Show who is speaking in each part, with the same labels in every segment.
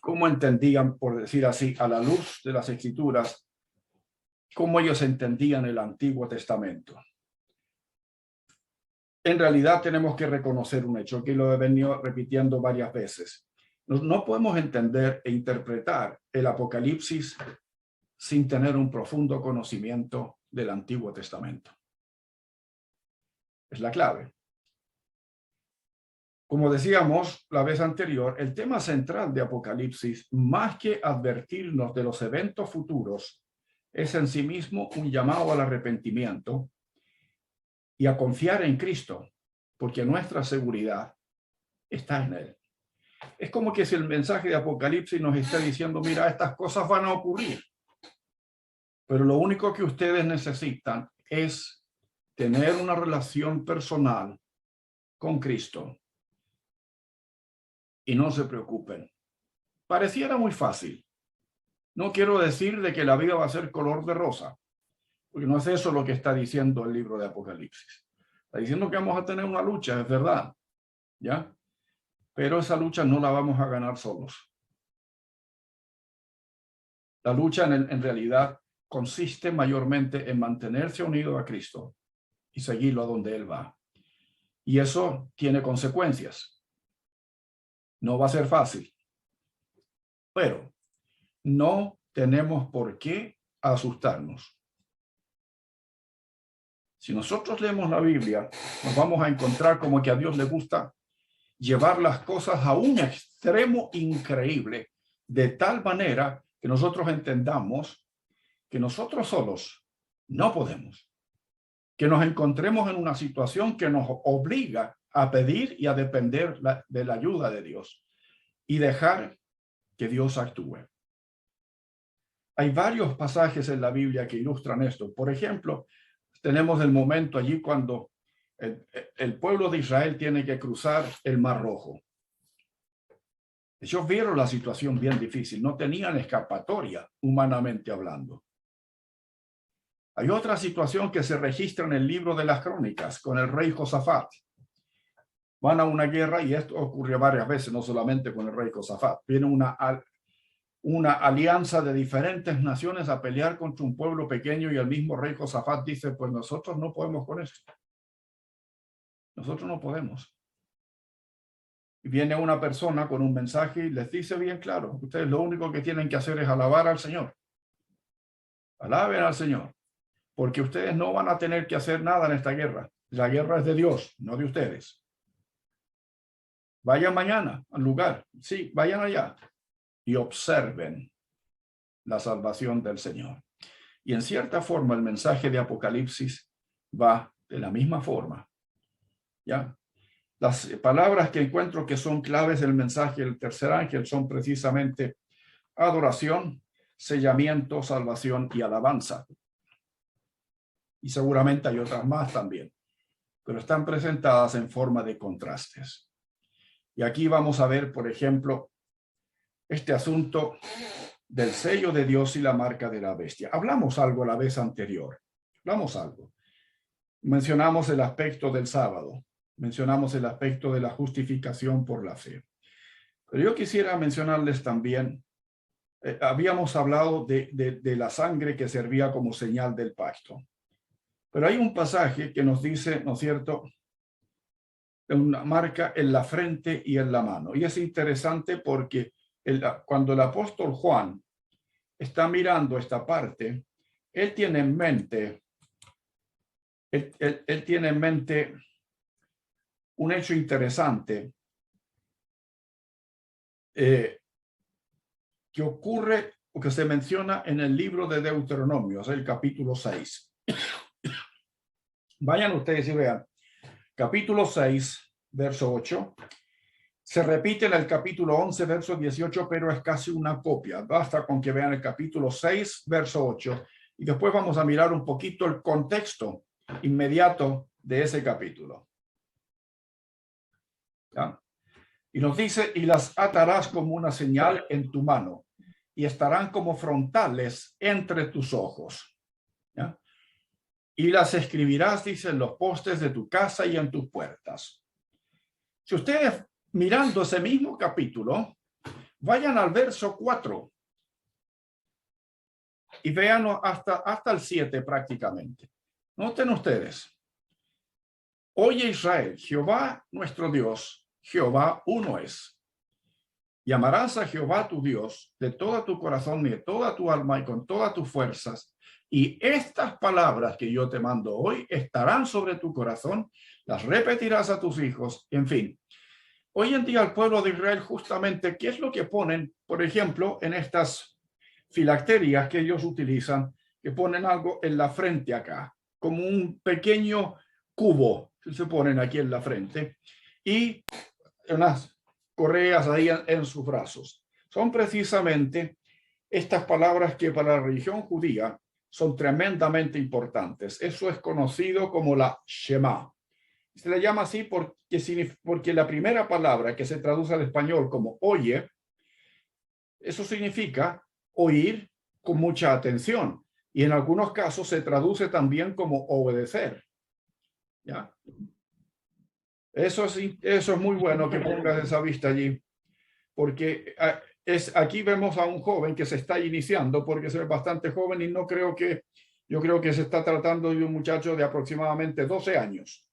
Speaker 1: ¿Cómo entendían, por decir así, a la luz de las Escrituras, cómo ellos entendían el Antiguo Testamento? En realidad tenemos que reconocer un hecho que lo he venido repitiendo varias veces. No podemos entender e interpretar el Apocalipsis sin tener un profundo conocimiento del Antiguo Testamento. Es la clave. Como decíamos la vez anterior, el tema central de Apocalipsis, más que advertirnos de los eventos futuros, es en sí mismo un llamado al arrepentimiento y a confiar en Cristo, porque nuestra seguridad está en Él. Es como que si el mensaje de Apocalipsis nos está diciendo, mira, estas cosas van a ocurrir, pero lo único que ustedes necesitan es tener una relación personal con Cristo. Y no se preocupen. Pareciera muy fácil. No quiero decir de que la vida va a ser color de rosa, porque no es eso lo que está diciendo el libro de Apocalipsis. Está diciendo que vamos a tener una lucha, es verdad, ¿ya? Pero esa lucha no la vamos a ganar solos. La lucha en realidad consiste mayormente en mantenerse unido a Cristo y seguirlo a donde Él va. Y eso tiene consecuencias. No va a ser fácil, pero no tenemos por qué asustarnos. Si nosotros leemos la Biblia, nos vamos a encontrar como que a Dios le gusta llevar las cosas a un extremo increíble, de tal manera que nosotros entendamos que nosotros solos no podemos, que nos encontremos en una situación que nos obliga a pedir y a depender de la ayuda de Dios y dejar que Dios actúe. Hay varios pasajes en la Biblia que ilustran esto. Por ejemplo, tenemos el momento allí cuando el pueblo de Israel tiene que cruzar el Mar Rojo. Ellos vieron la situación bien difícil, no tenían escapatoria humanamente hablando. Hay otra situación que se registra en el libro de las Crónicas con el rey Josafat. Van a una guerra y esto ocurrió varias veces, no solamente con el rey Josafat. Viene una alianza de diferentes naciones a pelear contra un pueblo pequeño y el mismo rey Josafat dice, pues nosotros no podemos con esto. Nosotros no podemos. Y viene una persona con un mensaje y les dice bien claro, ustedes lo único que tienen que hacer es alabar al Señor. Alaben al Señor, porque ustedes no van a tener que hacer nada en esta guerra. La guerra es de Dios, no de ustedes. Vayan mañana al lugar, sí, vayan allá y observen la salvación del Señor. Y en cierta forma el mensaje de Apocalipsis va de la misma forma. ¿Ya? Las palabras que encuentro que son claves del mensaje del tercer ángel son precisamente adoración, sellamiento, salvación y alabanza. Y seguramente hay otras más también, pero están presentadas en forma de contrastes. Y aquí vamos a ver, por ejemplo, este asunto del sello de Dios y la marca de la bestia. Hablamos algo la vez anterior. Hablamos algo. Mencionamos el aspecto del sábado. Mencionamos el aspecto de la justificación por la fe. Pero yo quisiera mencionarles también, habíamos hablado de la sangre que servía como señal del pacto. Pero hay un pasaje que nos dice, ¿no es cierto?, una marca en la frente y en la mano. Y es interesante porque cuando el apóstol Juan está mirando esta parte, él tiene en mente, él tiene en mente un hecho interesante que ocurre o que se menciona en el libro de Deuteronomio, el capítulo 6. Vayan ustedes y vean. Capítulo 6, verso 8. Se repite en el capítulo 11, verso 18, pero es casi una copia. Basta con que vean el capítulo 6, verso 8. Y después vamos a mirar un poquito el contexto inmediato de ese capítulo. ¿Ya? Y nos dice, y las atarás como una señal en tu mano, y estarán como frontales entre tus ojos. ¿Ya? Y las escribirás, dice, en los postes de tu casa y en tus puertas. Si ustedes mirando ese mismo capítulo, vayan al verso 4 y véanlo hasta el 7 prácticamente. Noten ustedes. Oye Israel, Jehová nuestro Dios, Jehová uno es. Y amarás a Jehová tu Dios de todo tu corazón y de toda tu alma y con todas tus fuerzas. Y estas palabras que yo te mando hoy estarán sobre tu corazón, las repetirás a tus hijos, en fin. Hoy en día el pueblo de Israel justamente, ¿qué es lo que ponen, por ejemplo, en estas filacterias que ellos utilizan, que ponen algo en la frente acá, como un pequeño cubo que se ponen aquí en la frente y unas correas ahí en sus brazos? Son precisamente estas palabras que para la religión judía son tremendamente importantes. Eso es conocido como la Shema. Se le llama así porque la primera palabra que se traduce al español como oye, eso significa oír con mucha atención. Y en algunos casos se traduce también como obedecer. ¿Ya? Eso es muy bueno que pongas esa vista allí, porque aquí vemos a un joven que se está iniciando, porque es bastante joven y yo creo que se está tratando de un muchacho de aproximadamente 12 años.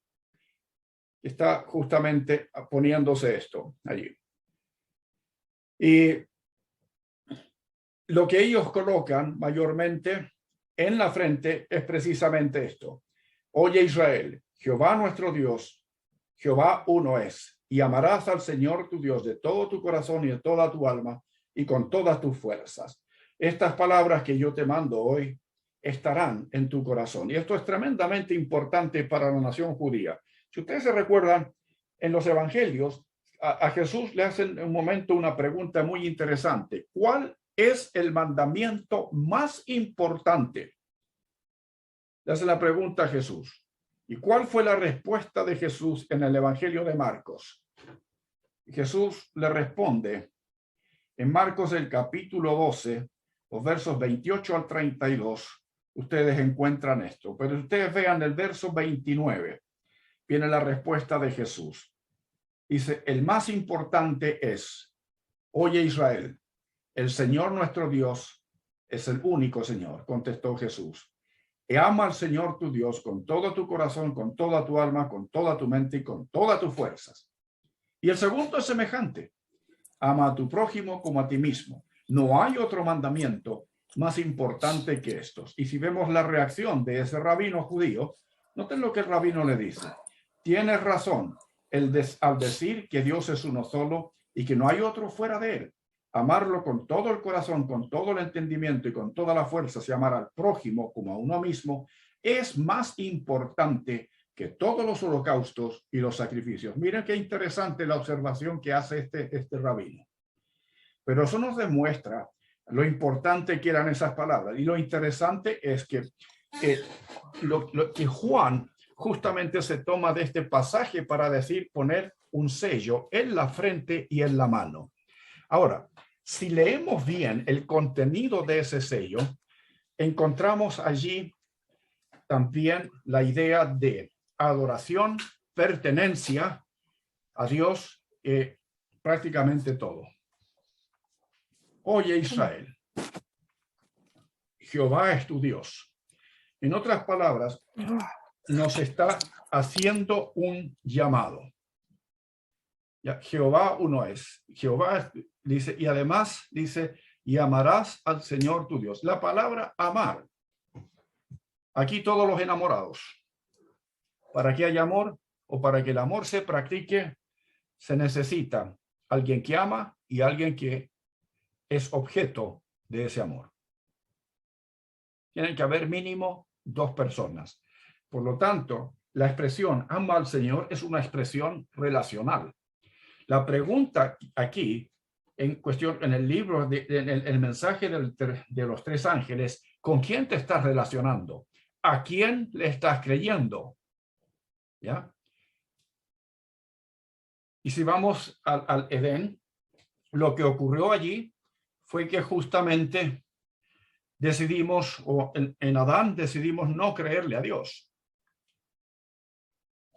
Speaker 1: Está justamente poniéndose esto allí. Y lo que ellos colocan mayormente en la frente es precisamente esto. Oye Israel, Jehová nuestro Dios, Jehová uno es, y amarás al Señor tu Dios de todo tu corazón y de toda tu alma y con todas tus fuerzas. Estas palabras que yo te mando hoy estarán en tu corazón. Y esto es tremendamente importante para la nación judía. Si ustedes se recuerdan, en los evangelios, a Jesús le hacen en un momento una pregunta muy interesante. ¿Cuál es el mandamiento más importante? Le hace la pregunta a Jesús. ¿Y cuál fue la respuesta de Jesús en el Evangelio de Marcos? Jesús le responde en Marcos el capítulo 12, los versos 28 al 32, ustedes encuentran esto. Pero ustedes vean el verso 29, viene la respuesta de Jesús. Dice, el más importante es, oye Israel, el Señor nuestro Dios es el único Señor, contestó Jesús. Y ama al Señor tu Dios con todo tu corazón, con toda tu alma, con toda tu mente y con todas tus fuerzas. Y el segundo es semejante. Ama a tu prójimo como a ti mismo. No hay otro mandamiento más importante que estos. Y si vemos la reacción de ese rabino judío, noten lo que el rabino le dice. Tienes razón al decir que Dios es uno solo y que no hay otro fuera de él. Amarlo con todo el corazón, con todo el entendimiento y con toda la fuerza, y amar al prójimo como a uno mismo, es más importante que todos los holocaustos y los sacrificios. Miren qué interesante la observación que hace este rabino. Pero eso nos demuestra lo importante que eran esas palabras. Y lo interesante es que que Juan justamente se toma de este pasaje para decir poner un sello en la frente y en la mano. Ahora, si leemos bien el contenido de ese sello, encontramos allí también la idea de adoración, pertenencia a Dios, prácticamente todo. Oye Israel, Jehová es tu Dios. En otras palabras, nos está haciendo un llamado. Ya, Jehová uno es. Jehová dice, y además dice, y amarás al Señor tu Dios. La palabra amar. Aquí todos los enamorados. Para que haya amor o para que el amor se practique, se necesita alguien que ama y alguien que es objeto de ese amor. Tienen que haber mínimo 2 personas. Por lo tanto, la expresión ama al Señor es una expresión relacional. La pregunta aquí, en cuestión, en el libro, en el mensaje de los 3 ángeles, ¿con quién te estás relacionando? ¿A quién le estás creyendo? ¿Ya? Y si vamos al Edén, lo que ocurrió allí fue que justamente decidimos, o en Adán decidimos no creerle a Dios.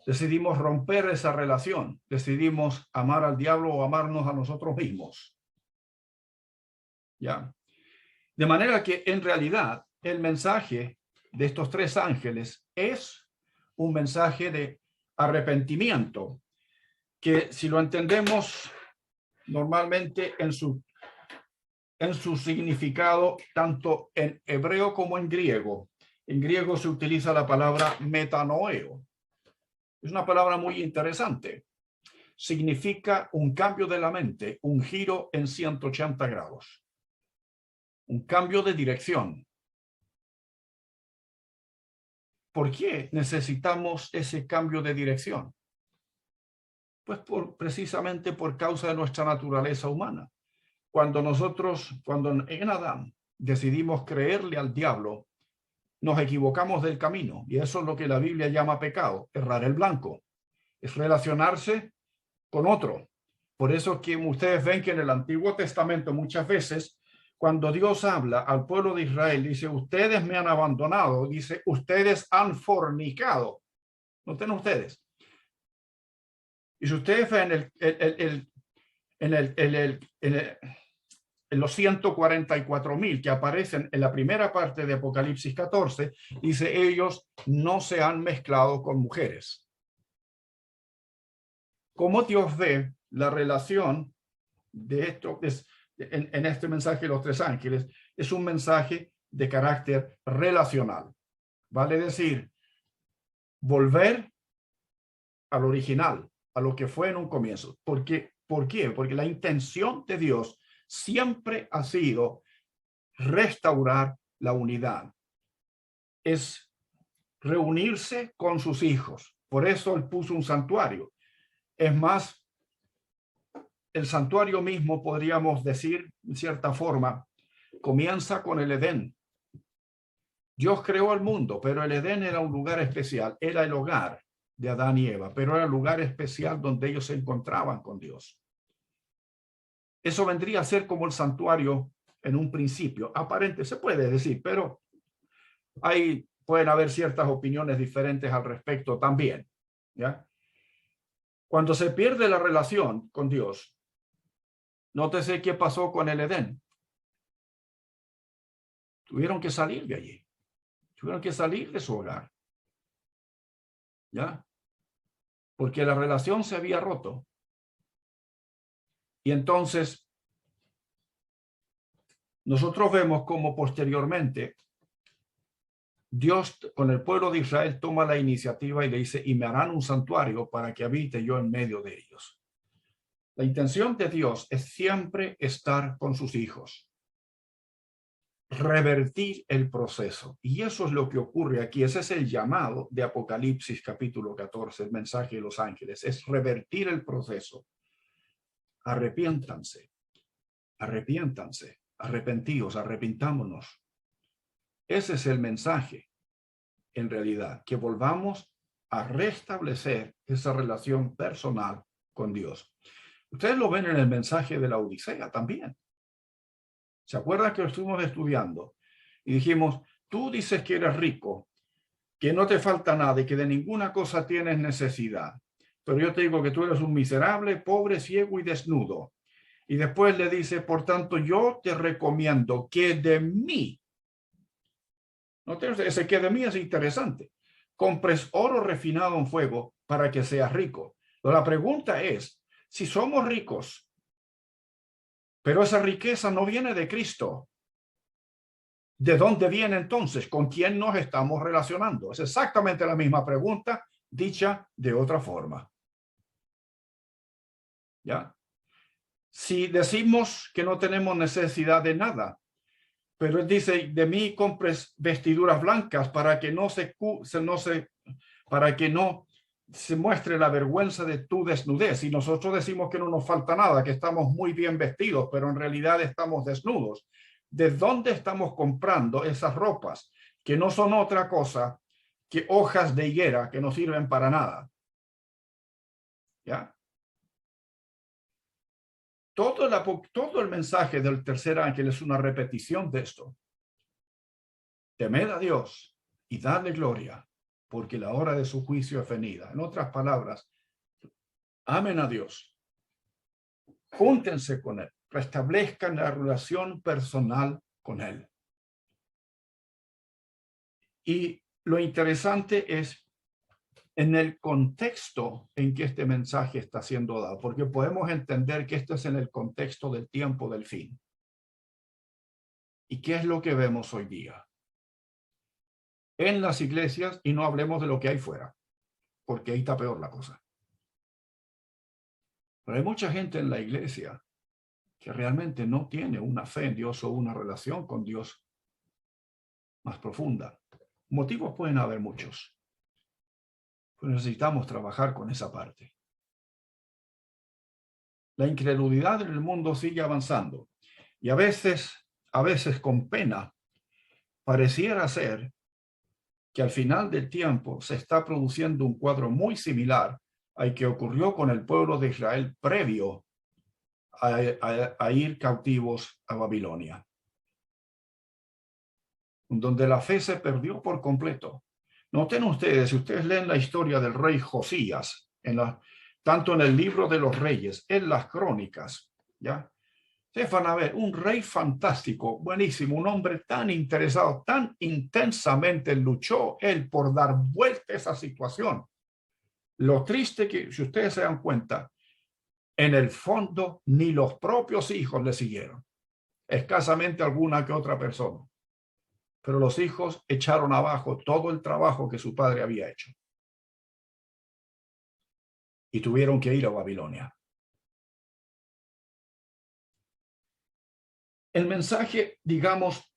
Speaker 1: decidimos romper esa relación, decidimos amar al diablo o amarnos a nosotros mismos. ¿Ya? De manera que en realidad el mensaje de estos tres ángeles es un mensaje de arrepentimiento, que si lo entendemos normalmente en su significado, tanto en hebreo como en griego se utiliza la palabra metanoeo. Es una palabra muy interesante. Significa un cambio de la mente, un giro en 180 grados, un cambio de dirección. ¿Por qué necesitamos ese cambio de dirección? Pues precisamente por causa de nuestra naturaleza humana. Cuando en Adán decidimos creerle al diablo, nos equivocamos del camino, y eso es lo que la Biblia llama pecado, errar el blanco. Es relacionarse con otro. Por eso que ustedes ven que en el Antiguo Testamento muchas veces, cuando Dios habla al pueblo de Israel, dice, ustedes me han abandonado, dice, ustedes han fornicado. Noten ustedes. Y si ustedes ven en los 144,000 que aparecen en la primera parte de Apocalipsis 14, dice, ellos no se han mezclado con mujeres. ¿Cómo Dios ve la relación de esto? En este mensaje de los tres ángeles, es un mensaje de carácter relacional. Vale decir, volver al original, a lo que fue en un comienzo. ¿Por qué? Porque la intención de Dios siempre ha sido restaurar la unidad. Es reunirse con sus hijos. Por eso él puso un santuario. Es más, el santuario mismo, podríamos decir, en cierta forma, comienza con el Edén. Dios creó el mundo, pero el Edén era un lugar especial. Era el hogar de Adán y Eva, pero era el lugar especial donde ellos se encontraban con Dios. Eso vendría a ser como el santuario en un principio. Aparente, se puede decir, pero pueden haber ciertas opiniones diferentes al respecto también. ¿Ya? Cuando se pierde la relación con Dios, nótese qué pasó con el Edén. Tuvieron que salir de allí. Tuvieron que salir de su hogar. ¿Ya? Porque la relación se había roto. Y entonces, nosotros vemos cómo posteriormente Dios con el pueblo de Israel toma la iniciativa y le dice, y me harán un santuario para que habite yo en medio de ellos. La intención de Dios es siempre estar con sus hijos. Revertir el proceso. Y eso es lo que ocurre aquí. Ese es el llamado de Apocalipsis capítulo 14, el mensaje de los ángeles. Es revertir el proceso. Arrepiéntanse. Arrepiéntanse. Arrepentíos, arrepintámonos. Ese es el mensaje, en realidad, que volvamos a restablecer esa relación personal con Dios. Ustedes lo ven en el mensaje de la Odisea también. ¿Se acuerdan que lo estuvimos estudiando? Y dijimos, tú dices que eres rico, que no te falta nada y que de ninguna cosa tienes necesidad. Pero yo te digo que tú eres un miserable, pobre, ciego y desnudo. Y después le dice, por tanto, yo te recomiendo que de mí, ese que de mí es interesante, compres oro refinado en fuego para que seas rico. Pero la pregunta es, si somos ricos, pero esa riqueza no viene de Cristo, ¿de dónde viene entonces? ¿Con quién nos estamos relacionando? Es exactamente la misma pregunta, dicha de otra forma. ¿Ya? Si decimos que no tenemos necesidad de nada, pero él dice, de mí compres vestiduras blancas para que no se muestre la vergüenza de tu desnudez. Y nosotros decimos que no nos falta nada, que estamos muy bien vestidos, pero en realidad estamos desnudos. ¿De dónde estamos comprando esas ropas? Que no son otra cosa que hojas de higuera que no sirven para nada. ¿Ya? Todo el mensaje del tercer ángel es una repetición de esto. Temed a Dios y dadle gloria, porque la hora de su juicio es venida. En otras palabras, amen a Dios, júntense con Él, restablezcan la relación personal con Él. Y lo interesante es en el contexto en que este mensaje está siendo dado, porque podemos entender que esto es en el contexto del tiempo del fin. ¿Y qué es lo que vemos hoy día? En las iglesias, y no hablemos de lo que hay fuera, porque ahí está peor la cosa. Pero hay mucha gente en la iglesia que realmente no tiene una fe en Dios o una relación con Dios más profunda. Motivos pueden haber muchos, pero necesitamos trabajar con esa parte. La incredulidad en el mundo sigue avanzando y a veces con pena, pareciera ser que al final del tiempo se está produciendo un cuadro muy similar al que ocurrió con el pueblo de Israel previo a ir cautivos a Babilonia, donde la fe se perdió por completo. Noten ustedes, si ustedes leen la historia del rey Josías, tanto en el libro de los reyes, en las crónicas, ¿ya? Ustedes van a ver un rey fantástico, buenísimo, un hombre tan interesado, tan intensamente luchó él por dar vuelta a esa situación. Lo triste que, si ustedes se dan cuenta, en el fondo ni los propios hijos le siguieron, escasamente alguna que otra persona. Pero los hijos echaron abajo todo el trabajo que su padre había hecho. Y tuvieron que ir a Babilonia. El mensaje, digamos,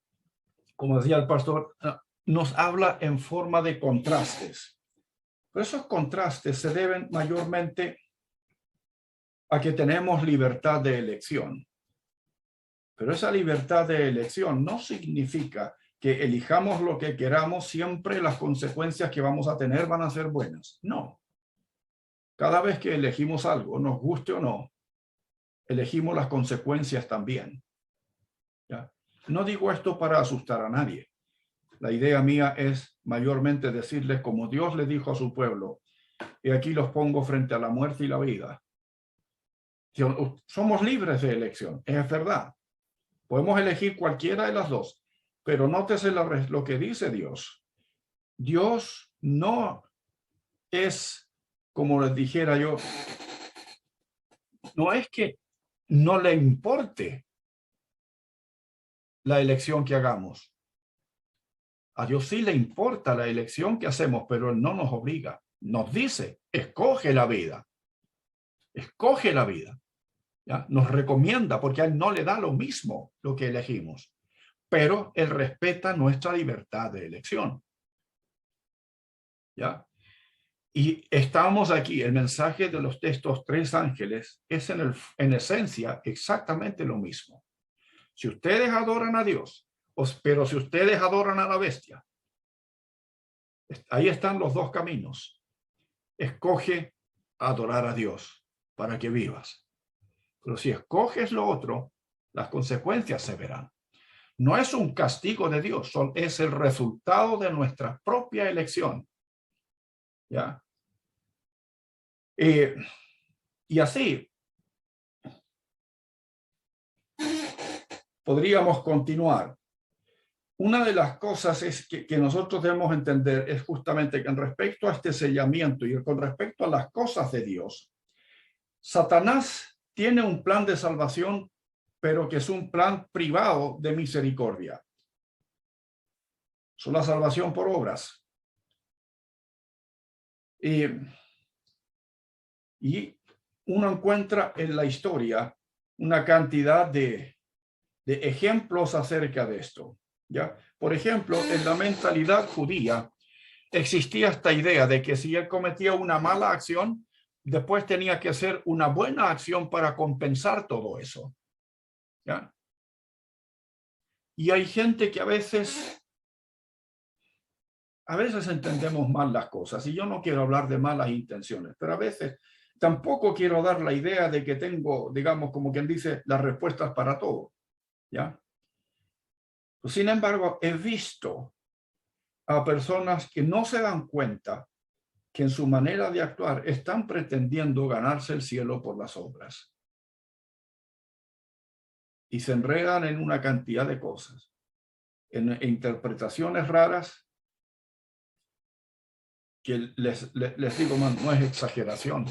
Speaker 1: como decía el pastor, nos habla en forma de contrastes. Pero esos contrastes se deben mayormente a que tenemos libertad de elección. Pero esa libertad de elección no significa que elijamos lo que queramos, siempre las consecuencias que vamos a tener van a ser buenas. No. Cada vez que elegimos algo, nos guste o no, elegimos las consecuencias también. ¿Ya? No digo esto para asustar a nadie. La idea mía es mayormente decirles como Dios le dijo a su pueblo, y aquí los pongo frente a la muerte y la vida. Somos libres de elección, es verdad. Podemos elegir cualquiera de las dos, pero nótese lo que dice Dios. Dios no es, como les dijera yo, no es que no le importe la elección que hagamos. A Dios sí le importa la elección que hacemos, pero Él no nos obliga. Nos dice, escoge la vida. Escoge la vida. ¿Ya? Nos recomienda, porque a Él no le da lo mismo lo que elegimos, pero Él respeta nuestra libertad de elección. ¿Ya? Y estamos aquí, el mensaje de estos tres ángeles es en esencia exactamente lo mismo. Si ustedes adoran a Dios, pero si ustedes adoran a la bestia, ahí están los dos caminos. Escoge adorar a Dios para que vivas. Pero si escoges lo otro, las consecuencias se verán. No es un castigo de Dios, es el resultado de nuestra propia elección. ¿Ya? Y así podríamos continuar. Una de las cosas es que nosotros debemos entender es justamente que en respecto a este sellamiento y con respecto a las cosas de Dios, Satanás tiene un plan de salvación, pero que es un plan privado de misericordia. Es una salvación por obras. Y uno encuentra en la historia una cantidad de ejemplos acerca de esto. ¿Ya? Por ejemplo, en la mentalidad judía existía esta idea de que si él cometía una mala acción, después tenía que hacer una buena acción para compensar todo eso. ¿Ya? Y hay gente que a veces entendemos mal las cosas, y yo no quiero hablar de malas intenciones, pero a veces tampoco quiero dar la idea de que tengo, digamos, como quien dice, las respuestas para todo. ¿Ya? Sin embargo, he visto a personas que no se dan cuenta que en su manera de actuar están pretendiendo ganarse el cielo por las obras. Y se enredan en una cantidad de cosas, en interpretaciones raras, que les digo, man, no es exageración.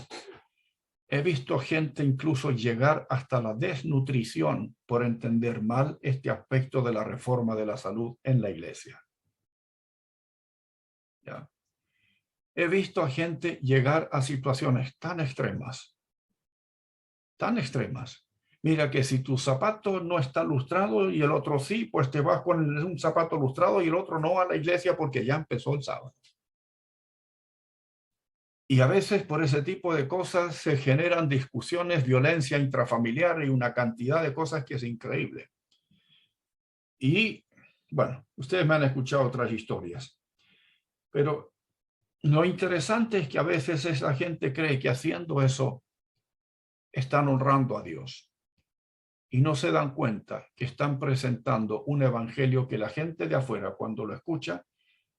Speaker 1: He visto gente incluso llegar hasta la desnutrición por entender mal este aspecto de la reforma de la salud en la iglesia. ¿Ya? He visto a gente llegar a situaciones tan extremas. Mira que si tu zapato no está lustrado y el otro sí, pues te vas con un zapato lustrado y el otro no a la iglesia porque ya empezó el sábado. Y a veces por ese tipo de cosas se generan discusiones, violencia intrafamiliar y una cantidad de cosas que es increíble. Y bueno, ustedes me han escuchado otras historias, pero lo interesante es que a veces esa gente cree que haciendo eso están honrando a Dios y no se dan cuenta que están presentando un evangelio que la gente de afuera, cuando lo escucha,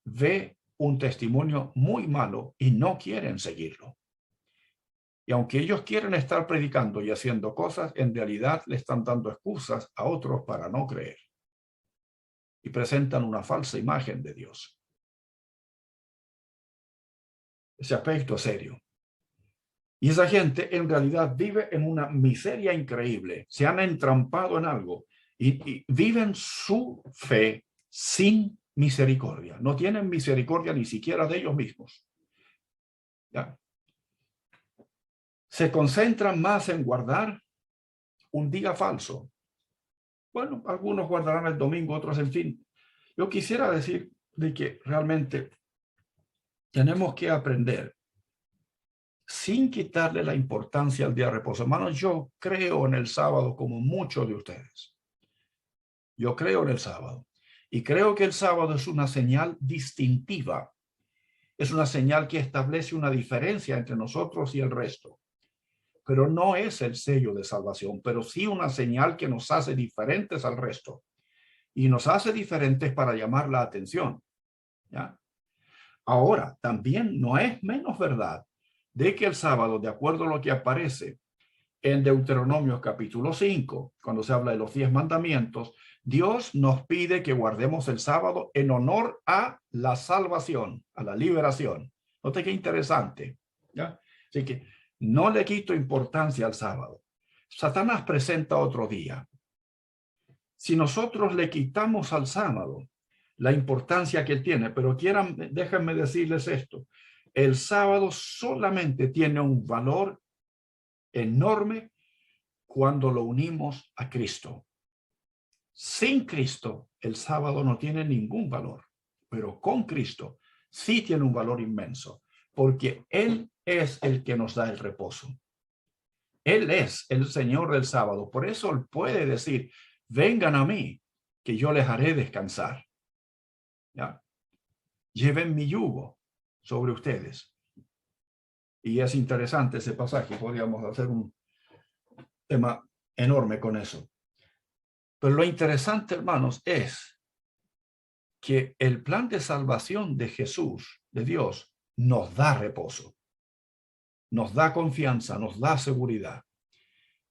Speaker 1: ve un testimonio muy malo y no quieren seguirlo. Y aunque ellos quieren estar predicando y haciendo cosas, en realidad le están dando excusas a otros para no creer. Y presentan una falsa imagen de Dios. Ese aspecto es serio. Y esa gente en realidad vive en una miseria increíble. Se han entrampado en algo y viven su fe sin misericordia. No tienen misericordia ni siquiera de ellos mismos. ¿Ya? Se concentran más en guardar un día falso. Bueno, algunos guardarán el domingo, otros en fin. Yo quisiera decir de que realmente tenemos que aprender sin quitarle la importancia al día de reposo. Hermanos, yo creo en el sábado como muchos de ustedes. Yo creo en el sábado. Y creo que el sábado es una señal distintiva. Es una señal que establece una diferencia entre nosotros y el resto. Pero no es el sello de salvación, pero sí una señal que nos hace diferentes al resto. Y nos hace diferentes para llamar la atención. ¿Ya? Ahora, también no es menos verdad de que el sábado, de acuerdo a lo que aparece en Deuteronomio capítulo 5, cuando se habla de los 10 mandamientos, Dios nos pide que guardemos el sábado en honor a la salvación, a la liberación. Note qué interesante. ¿Ya? Así que no le quito importancia al sábado. Satanás presenta otro día. Si nosotros le quitamos al sábado la importancia que tiene, pero déjenme decirles esto, el sábado solamente tiene un valor enorme cuando lo unimos a Cristo. Sin Cristo, el sábado no tiene ningún valor, pero con Cristo sí tiene un valor inmenso, porque Él es el que nos da el reposo. Él es el Señor del sábado. Por eso Él puede decir, vengan a mí, que yo les haré descansar. ¿Ya? Lleven mi yugo sobre ustedes. Y es interesante ese pasaje. Podríamos hacer un tema enorme con eso. Pero lo interesante, hermanos, es que el plan de salvación de Jesús, de Dios, nos da reposo, nos da confianza, nos da seguridad.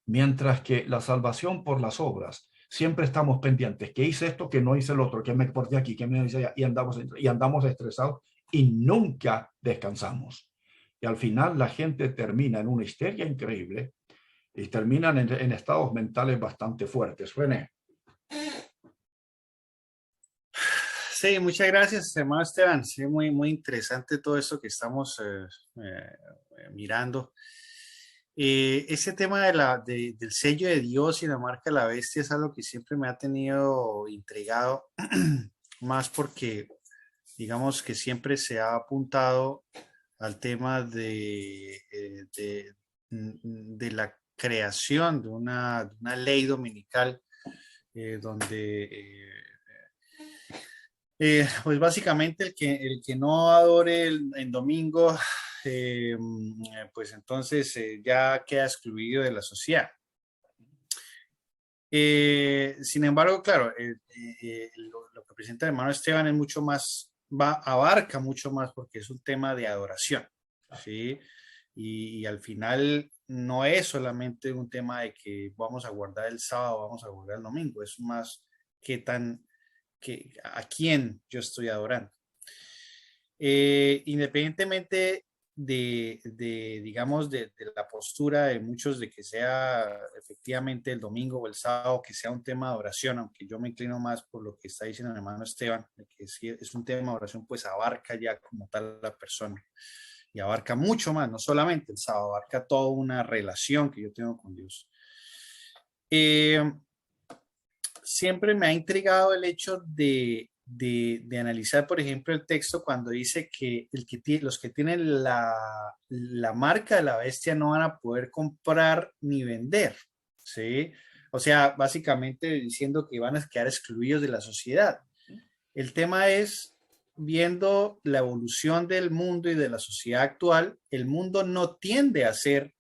Speaker 1: Mientras que la salvación por las obras, siempre estamos pendientes, que hice esto, que no hice el otro, que me porté aquí, que me hice allá, y andamos estresados y nunca descansamos. Y al final la gente termina en una histeria increíble y terminan en estados mentales bastante fuertes. René.
Speaker 2: Sí, muchas gracias, hermano Esteban. Sí, muy interesante todo eso que estamos mirando. Ese tema del sello de Dios y la marca de la bestia es algo que siempre me ha tenido intrigado, más porque digamos que siempre se ha apuntado al tema de la creación de una ley dominical donde pues básicamente el que no adore en domingo, pues entonces ya queda excluido de la sociedad. Sin embargo, claro, lo que presenta el hermano Esteban es mucho más abarca mucho más porque es un tema de adoración, ¿sí? Y al final no es solamente un tema de que vamos a guardar el sábado, vamos a guardar el domingo, es más a quién yo estoy adorando. Independientemente digamos, de la postura de muchos de que sea efectivamente el domingo o el sábado, que sea un tema de oración, aunque yo me inclino más por lo que está diciendo el hermano Esteban, de que si es un tema de oración, pues abarca ya como tal la persona y abarca mucho más, no solamente el sábado, abarca toda una relación que yo tengo con Dios. Siempre me ha intrigado el hecho de analizar, por ejemplo, el texto cuando dice que, los que tienen la marca de la bestia no van a poder comprar ni vender, ¿sí? O sea, básicamente diciendo que van a quedar excluidos de la sociedad. El tema es, viendo la evolución del mundo y de la sociedad actual, el mundo no tiende a ser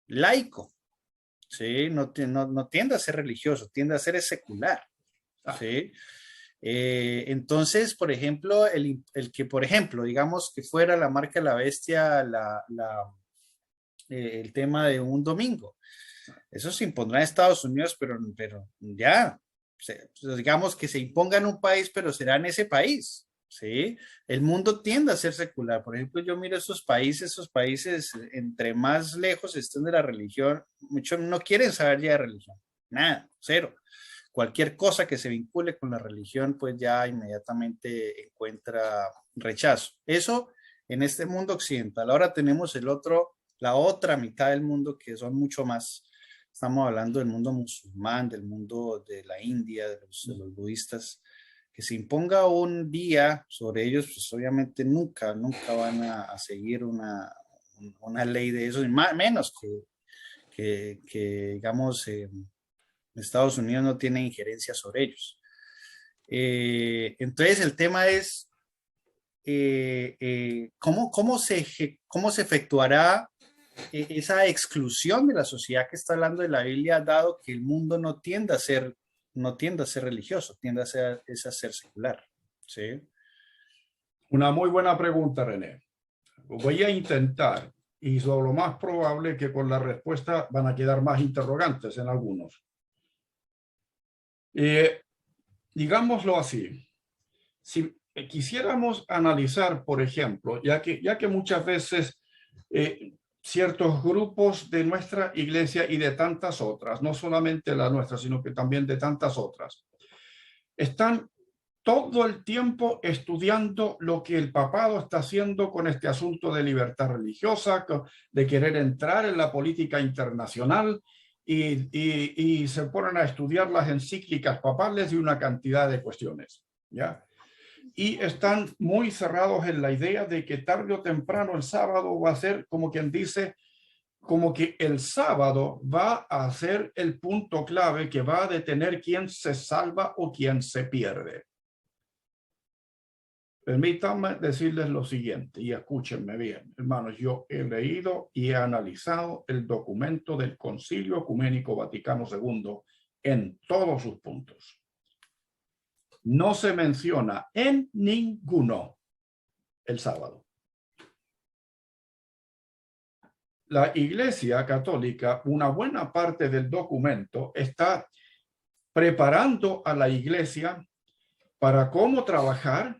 Speaker 2: laico, ¿sí? No tiende a ser religioso, tiende a ser secular, ¿sí? Entonces, por ejemplo, el que, por ejemplo, digamos que fuera la marca de la bestia el tema de un domingo. Eso se impondrá en Estados Unidos, pero ya, digamos que se imponga en un país, pero será en ese país, ¿sí? El mundo tiende a ser secular. Por ejemplo, yo miro esos países, entre más lejos estén de la religión, muchos no quieren saber ya de religión, nada, cero. Cualquier cosa que se vincule con la religión, pues ya inmediatamente encuentra rechazo. Eso en este mundo occidental. Ahora tenemos la otra mitad del mundo que son mucho más. Estamos hablando del mundo musulmán, del mundo de la India, de los budistas. Que se imponga un día sobre ellos, pues obviamente nunca van a seguir una ley de eso, y menos que digamos, Estados Unidos no tiene injerencia sobre ellos. Entonces el tema es cómo se efectuará esa exclusión de la sociedad que está hablando de la Biblia, dado que el mundo no tiende a ser religioso, tiende a ser secular. ¿Sí?
Speaker 1: Una muy buena pregunta, René. Voy a intentar, y lo más probable que con la respuesta van a quedar más interrogantes en algunos. Digámoslo así, si quisiéramos analizar, por ejemplo, ya que muchas veces ciertos grupos de nuestra iglesia y de tantas otras, no solamente la nuestra, sino que también de tantas otras, están todo el tiempo estudiando lo que el papado está haciendo con este asunto de libertad religiosa, de querer entrar en la política internacional, y se ponen a estudiar las encíclicas papales y una cantidad de cuestiones, ¿ya? Y están muy cerrados en la idea de que tarde o temprano el sábado va a ser, como quien dice, como que el sábado va a ser el punto clave que va a detener quién se salva o quién se pierde. Permítanme decirles lo siguiente, y escúchenme bien, hermanos. Yo he leído y he analizado el documento del Concilio Ecuménico Vaticano II en todos sus puntos. No se menciona en ninguno el sábado. La Iglesia Católica, una buena parte del documento está preparando a la Iglesia para cómo trabajar,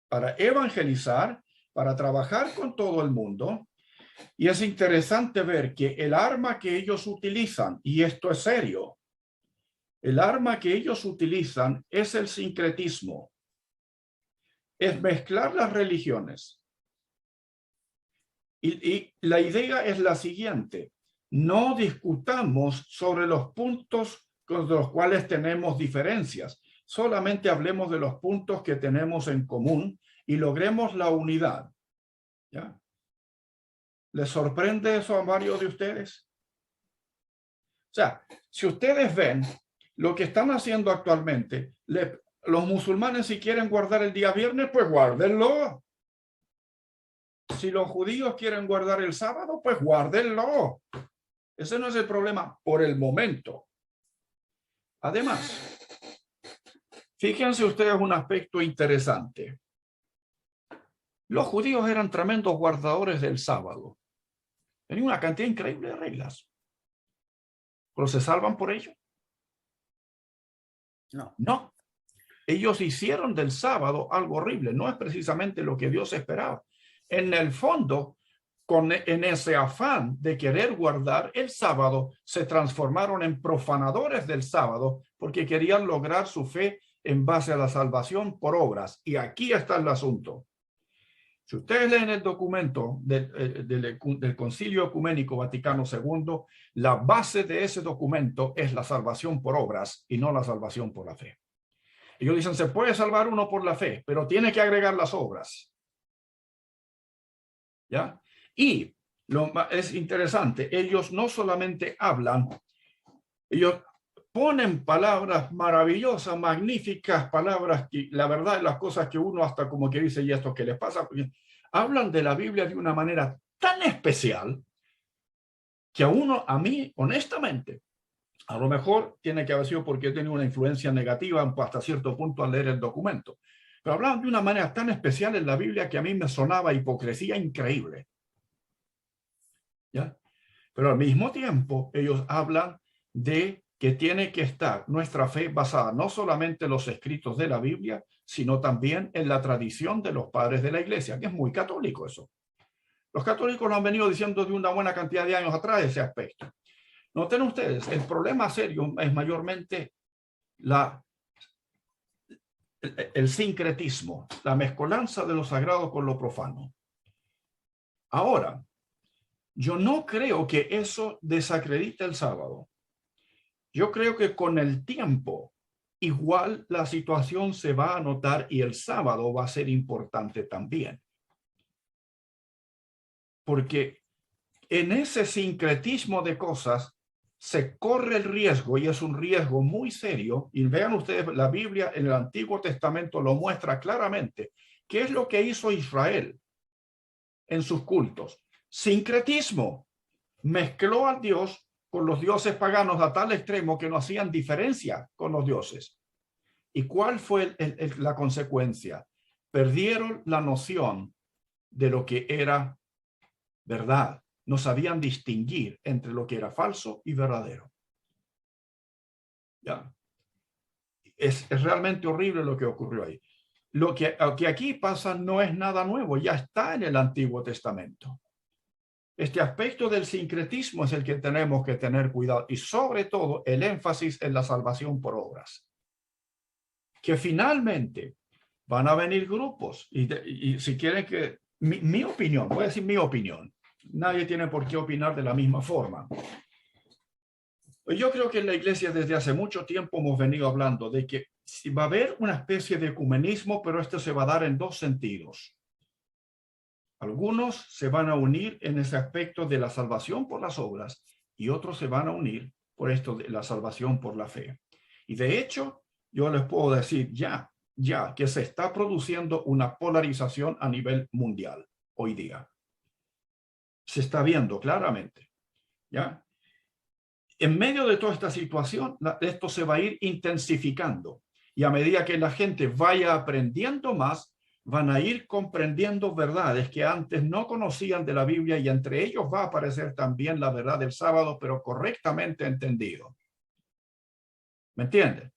Speaker 1: para evangelizar, para trabajar con todo el mundo. Y es interesante ver que el arma que ellos utilizan, y esto es serio, el arma que ellos utilizan es el sincretismo, es mezclar las religiones. Y la idea es la siguiente: no discutamos sobre los puntos con los cuales tenemos diferencias, solamente hablemos de los puntos que tenemos en común y logremos la unidad. ¿Ya? ¿Les sorprende eso a varios de ustedes? O sea, si ustedes ven lo que están haciendo actualmente, los musulmanes, si quieren guardar el día viernes, pues guárdenlo. Si los judíos quieren guardar el sábado, pues guárdenlo. Ese no es el problema por el momento. Además, fíjense ustedes un aspecto interesante. Los judíos eran tremendos guardadores del sábado. Tenían una cantidad increíble de reglas. ¿Pero se salvan por ello?
Speaker 2: No.
Speaker 1: No. Ellos hicieron del sábado algo horrible. No es precisamente lo que Dios esperaba. En el fondo, en ese afán de querer guardar el sábado, se transformaron en profanadores del sábado porque querían lograr su fe en base a la salvación por obras. Y aquí está el asunto. Si ustedes leen el documento del Concilio Ecuménico Vaticano II, la base de ese documento es la salvación por obras y no la salvación por la fe. Ellos dicen, se puede salvar uno por la fe, pero tiene que agregar las obras. ¿Ya? Y es interesante, ellos no solamente hablan, ellos ponen palabras maravillosas, magníficas palabras, y la verdad, las cosas que uno hasta como que dice, ¿y esto qué les pasa? Hablan de la Biblia de una manera tan especial que a mí, honestamente, a lo mejor tiene que haber sido porque he tenido una influencia negativa hasta cierto punto al leer el documento, pero hablan de una manera tan especial en la Biblia que a mí me sonaba hipocresía increíble. ¿Ya? Pero al mismo tiempo, ellos hablan de que tiene que estar nuestra fe basada no solamente en los escritos de la Biblia, sino también en la tradición de los padres de la iglesia, que es muy católico eso. Los católicos lo han venido diciendo de una buena cantidad de años atrás ese aspecto. Noten ustedes, el problema serio es mayormente el sincretismo, la mezcolanza de lo sagrado con lo profano. Ahora, yo no creo que eso desacredite el sábado. Yo creo que con el tiempo, igual la situación se va a notar y el sábado va a ser importante también. Porque en ese sincretismo de cosas se corre el riesgo, y es un riesgo muy serio, y vean ustedes, la Biblia en el Antiguo Testamento lo muestra claramente. ¿Qué es lo que hizo Israel en sus cultos? Sincretismo. Mezcló al Dios con los dioses paganos a tal extremo que no hacían diferencia con los dioses. ¿Y cuál fue la consecuencia? Perdieron la noción de lo que era verdad. No sabían distinguir entre lo que era falso y verdadero. ¿Ya? Es realmente horrible lo que ocurrió ahí. Lo que aquí pasa no es nada nuevo, ya está en el Antiguo Testamento. Este aspecto del sincretismo es el que tenemos que tener cuidado, y sobre todo el énfasis en la salvación por obras. Que finalmente van a venir grupos, y si quieren que, mi opinión, voy a decir mi opinión, nadie tiene por qué opinar de la misma forma. Yo creo que en la iglesia desde hace mucho tiempo hemos venido hablando de que si va a haber una especie de ecumenismo, pero esto se va a dar en dos sentidos. Algunos se van a unir en ese aspecto de la salvación por las obras y otros se van a unir por esto de la salvación por la fe. Y de hecho, yo les puedo decir ya que se está produciendo una polarización a nivel mundial hoy día. Se está viendo claramente, ¿ya? En medio de toda esta situación, esto se va a ir intensificando. Y a medida que la gente vaya aprendiendo más, van a ir comprendiendo verdades que antes no conocían de la Biblia, y entre ellos va a aparecer también la verdad del sábado, pero correctamente entendido. ¿Me entienden?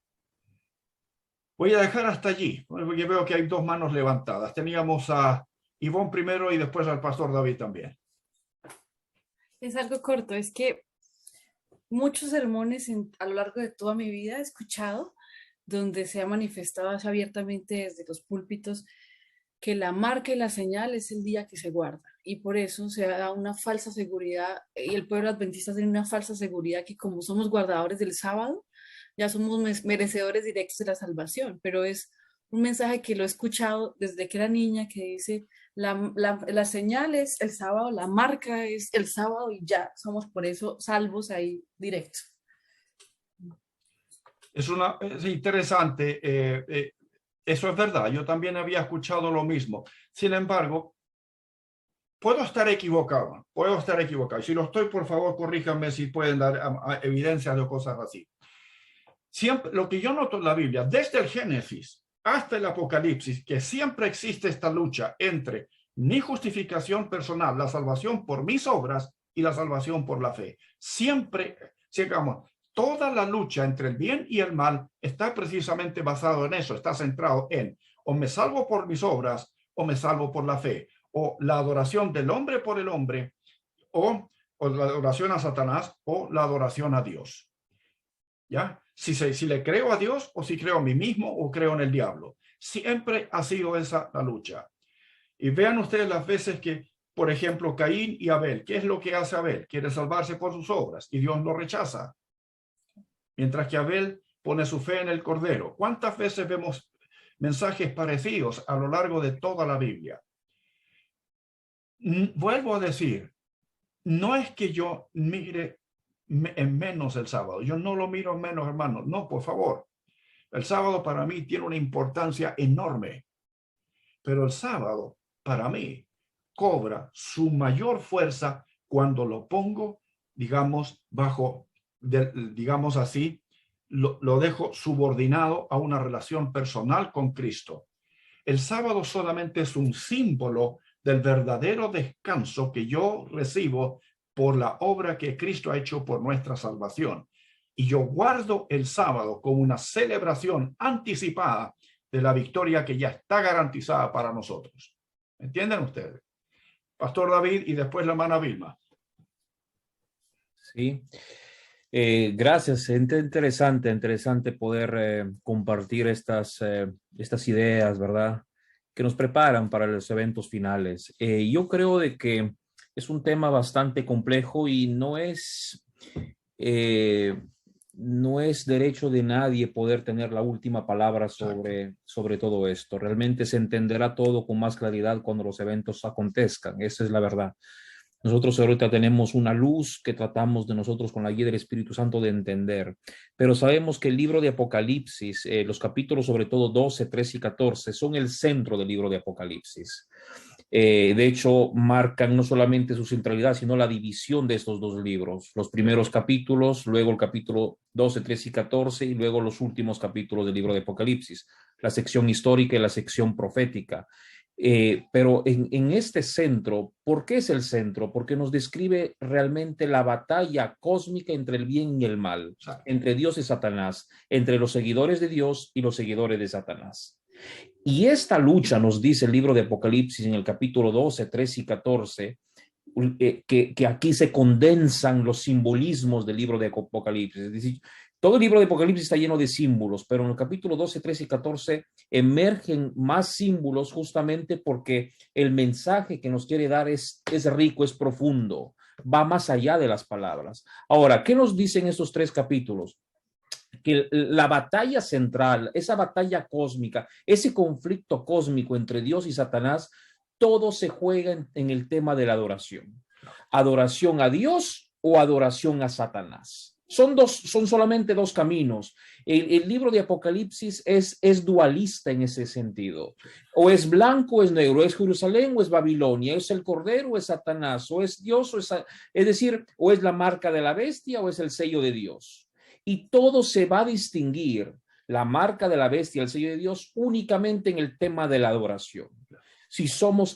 Speaker 1: Voy a dejar hasta allí, porque veo que hay dos manos levantadas. Teníamos a Ivonne primero y después al pastor David también.
Speaker 3: Es algo corto, es que muchos sermones a lo largo de toda mi vida he escuchado donde se ha manifestado abiertamente desde los púlpitos que la marca y la señal es el día que se guarda, y por eso se da una falsa seguridad, y el pueblo adventista tiene una falsa seguridad que como somos guardadores del sábado, ya somos merecedores directos de la salvación, pero es un mensaje que lo he escuchado desde que era niña, que dice, la señal es el sábado, la marca es el sábado y ya somos por eso salvos ahí directo.
Speaker 1: Es interesante. Eso es verdad. Yo también había escuchado lo mismo. Sin embargo, puedo estar equivocado. Si lo estoy, por favor, corríjanme si pueden dar evidencias de cosas así. Siempre, lo que yo noto en la Biblia, desde el Génesis hasta el Apocalipsis, que siempre existe esta lucha entre ni justificación personal, la salvación por mis obras y la salvación por la fe. Siempre, digamos, toda la lucha entre el bien y el mal está precisamente basado en eso, está centrado en o me salvo por mis obras o me salvo por la fe, o la adoración del hombre por el hombre, o la adoración a Satanás o la adoración a Dios. ¿Ya? Si le creo a Dios o si creo a mí mismo o creo en el diablo. Siempre ha sido esa la lucha. Y vean ustedes las veces que, por ejemplo, Caín y Abel, ¿qué es lo que hace Abel? Quiere salvarse por sus obras y Dios lo rechaza. Mientras que Abel pone su fe en el Cordero. ¿Cuántas veces vemos mensajes parecidos a lo largo de toda la Biblia? Vuelvo a decir, no es que yo mire en menos el sábado. Yo no lo miro en menos, hermano. No, por favor. El sábado para mí tiene una importancia enorme. Pero el sábado para mí cobra su mayor fuerza cuando lo pongo, digamos, digamos así, lo dejo subordinado a una relación personal con Cristo. El sábado solamente es un símbolo del verdadero descanso que yo recibo por la obra que Cristo ha hecho por nuestra salvación. Y yo guardo el sábado como una celebración anticipada de la victoria que ya está garantizada para nosotros. ¿Entienden ustedes? Pastor David y después la hermana Vilma.
Speaker 4: Sí. Gracias. Interesante poder compartir estas ideas, ¿verdad? Que nos preparan para los eventos finales. Yo creo de que es un tema bastante complejo y no es derecho de nadie poder tener la última palabra sobre todo esto. Realmente se entenderá todo con más claridad cuando los eventos acontezcan. Esa es la verdad. Nosotros ahorita tenemos una luz que tratamos de nosotros con la guía del Espíritu Santo de entender, pero sabemos que el libro de Apocalipsis, los capítulos sobre todo 12, 13 y 14 son el centro del libro de Apocalipsis. De hecho, marcan no solamente su centralidad, sino la división de estos dos libros. Los primeros capítulos, luego el capítulo 12, 13 y 14, y luego los últimos capítulos del libro de Apocalipsis, la sección histórica y la sección profética. Pero en este centro, ¿por qué es el centro? Porque nos describe realmente la batalla cósmica entre el bien y el mal, entre Dios y Satanás, entre los seguidores de Dios y los seguidores de Satanás. Y esta lucha, nos dice el libro de Apocalipsis en el capítulo 12, 13 y 14, que aquí se condensan los simbolismos del libro de Apocalipsis. Es decir, todo el libro de Apocalipsis está lleno de símbolos, pero en el capítulo 12, 13 y 14 emergen más símbolos justamente porque el mensaje que nos quiere dar es rico, es profundo, va más allá de las palabras. Ahora, ¿qué nos dicen estos tres capítulos? Que la batalla central, esa batalla cósmica, ese conflicto cósmico entre Dios y Satanás, todo se juega en el tema de la adoración. Adoración a Dios o adoración a Satanás. Son solamente dos caminos. El libro de Apocalipsis es dualista en ese sentido. O es blanco o es negro, es Jerusalén o es Babilonia, es el Cordero o es Satanás, o es Dios es decir, o es la marca de la bestia o es el sello de Dios. Y todo se va a distinguir, la marca de la bestia, el sello de Dios, únicamente en el tema de la adoración.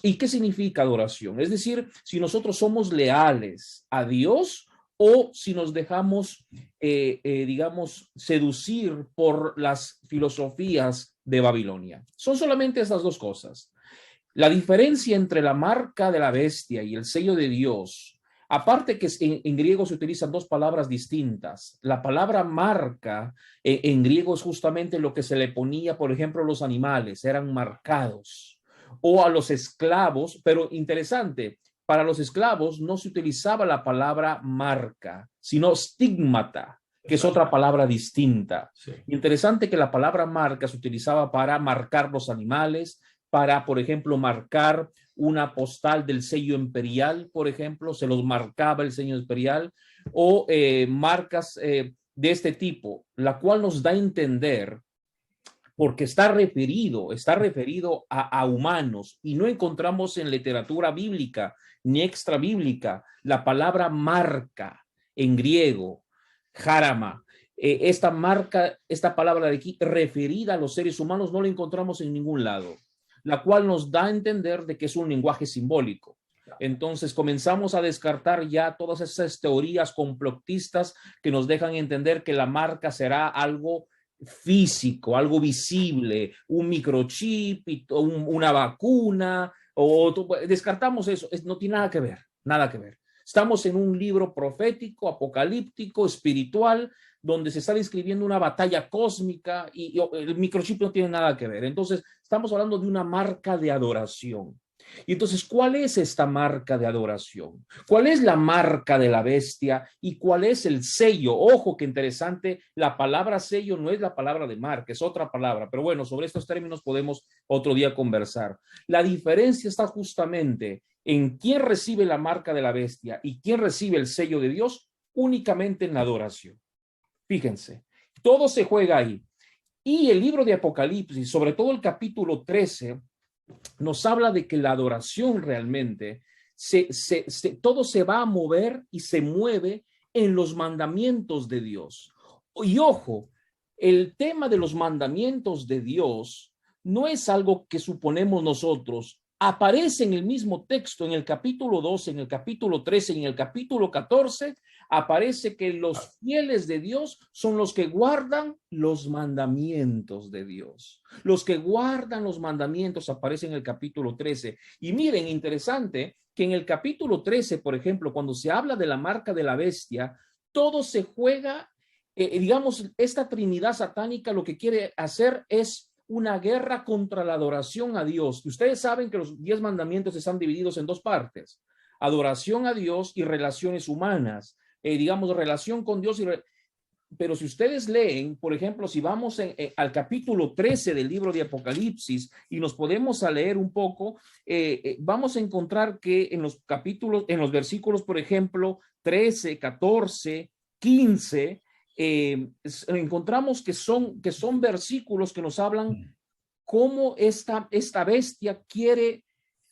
Speaker 4: ¿Y qué significa adoración? Es decir, si nosotros somos leales a Dios o si nos dejamos, digamos, seducir por las filosofías de Babilonia. Son solamente esas dos cosas. La diferencia entre la marca de la bestia y el sello de Dios, aparte que en griego se utilizan dos palabras distintas. La palabra marca en griego es justamente lo que se le ponía, por ejemplo, a los animales, eran marcados, o a los esclavos, pero interesante, para los esclavos no se utilizaba la palabra marca, sino stigmata, que es otra palabra distinta. Sí. Interesante que la palabra marca se utilizaba para marcar los animales, para, por ejemplo, marcar una postal del sello imperial, por ejemplo, se los marcaba el sello imperial, o marcas de este tipo, la cual nos da a entender, porque está referido a humanos, y no encontramos en literatura bíblica ni extra bíblica la palabra marca en griego, jarama. Esta palabra de aquí referida a los seres humanos no la encontramos en ningún lado. la cual nos da a entender de que es un lenguaje simbólico. Entonces comenzamos a descartar ya todas esas teorías complotistas que nos dejan entender que la marca será algo físico, algo visible, un microchip, una vacuna, descartamos eso. No tiene nada que ver, nada que ver. Estamos en un libro profético, apocalíptico, espiritual, donde se está describiendo una batalla cósmica y el microchip no tiene nada que ver. Entonces, estamos hablando de una marca de adoración. Y entonces, ¿cuál es esta marca de adoración? ¿Cuál es la marca de la bestia? ¿Y cuál es el sello? Ojo, qué interesante, la palabra sello no es la palabra de marca, es otra palabra. Pero bueno, sobre estos términos podemos otro día conversar. La diferencia está justamente en quién recibe la marca de la bestia y quién recibe el sello de Dios, únicamente en la adoración. Fíjense, todo se juega ahí. Y el libro de Apocalipsis, sobre todo el capítulo 13, nos habla de que la adoración realmente, todo se va a mover y se mueve en los mandamientos de Dios. Y ojo, el tema de los mandamientos de Dios no es algo que suponemos nosotros. Aparece en el mismo texto, en el capítulo 12, en el capítulo 13 y en el capítulo 14, aparece que los fieles de Dios son los que guardan los mandamientos de Dios. Los que guardan los mandamientos aparecen en el capítulo 13. Y miren, interesante que en el capítulo 13, por ejemplo, cuando se habla de la marca de la bestia, todo se juega, digamos, esta trinidad satánica lo que quiere hacer es una guerra contra la adoración a Dios. Ustedes saben que los 10 mandamientos están divididos en dos partes: adoración a Dios y relaciones humanas. Digamos, relación con Dios. Pero si ustedes leen, por ejemplo, si vamos al capítulo 13 del libro de Apocalipsis y nos podemos a leer un poco, vamos a encontrar que en los capítulos, en los versículos, por ejemplo, 13, 14, 15, encontramos que son versículos que nos hablan cómo esta bestia quiere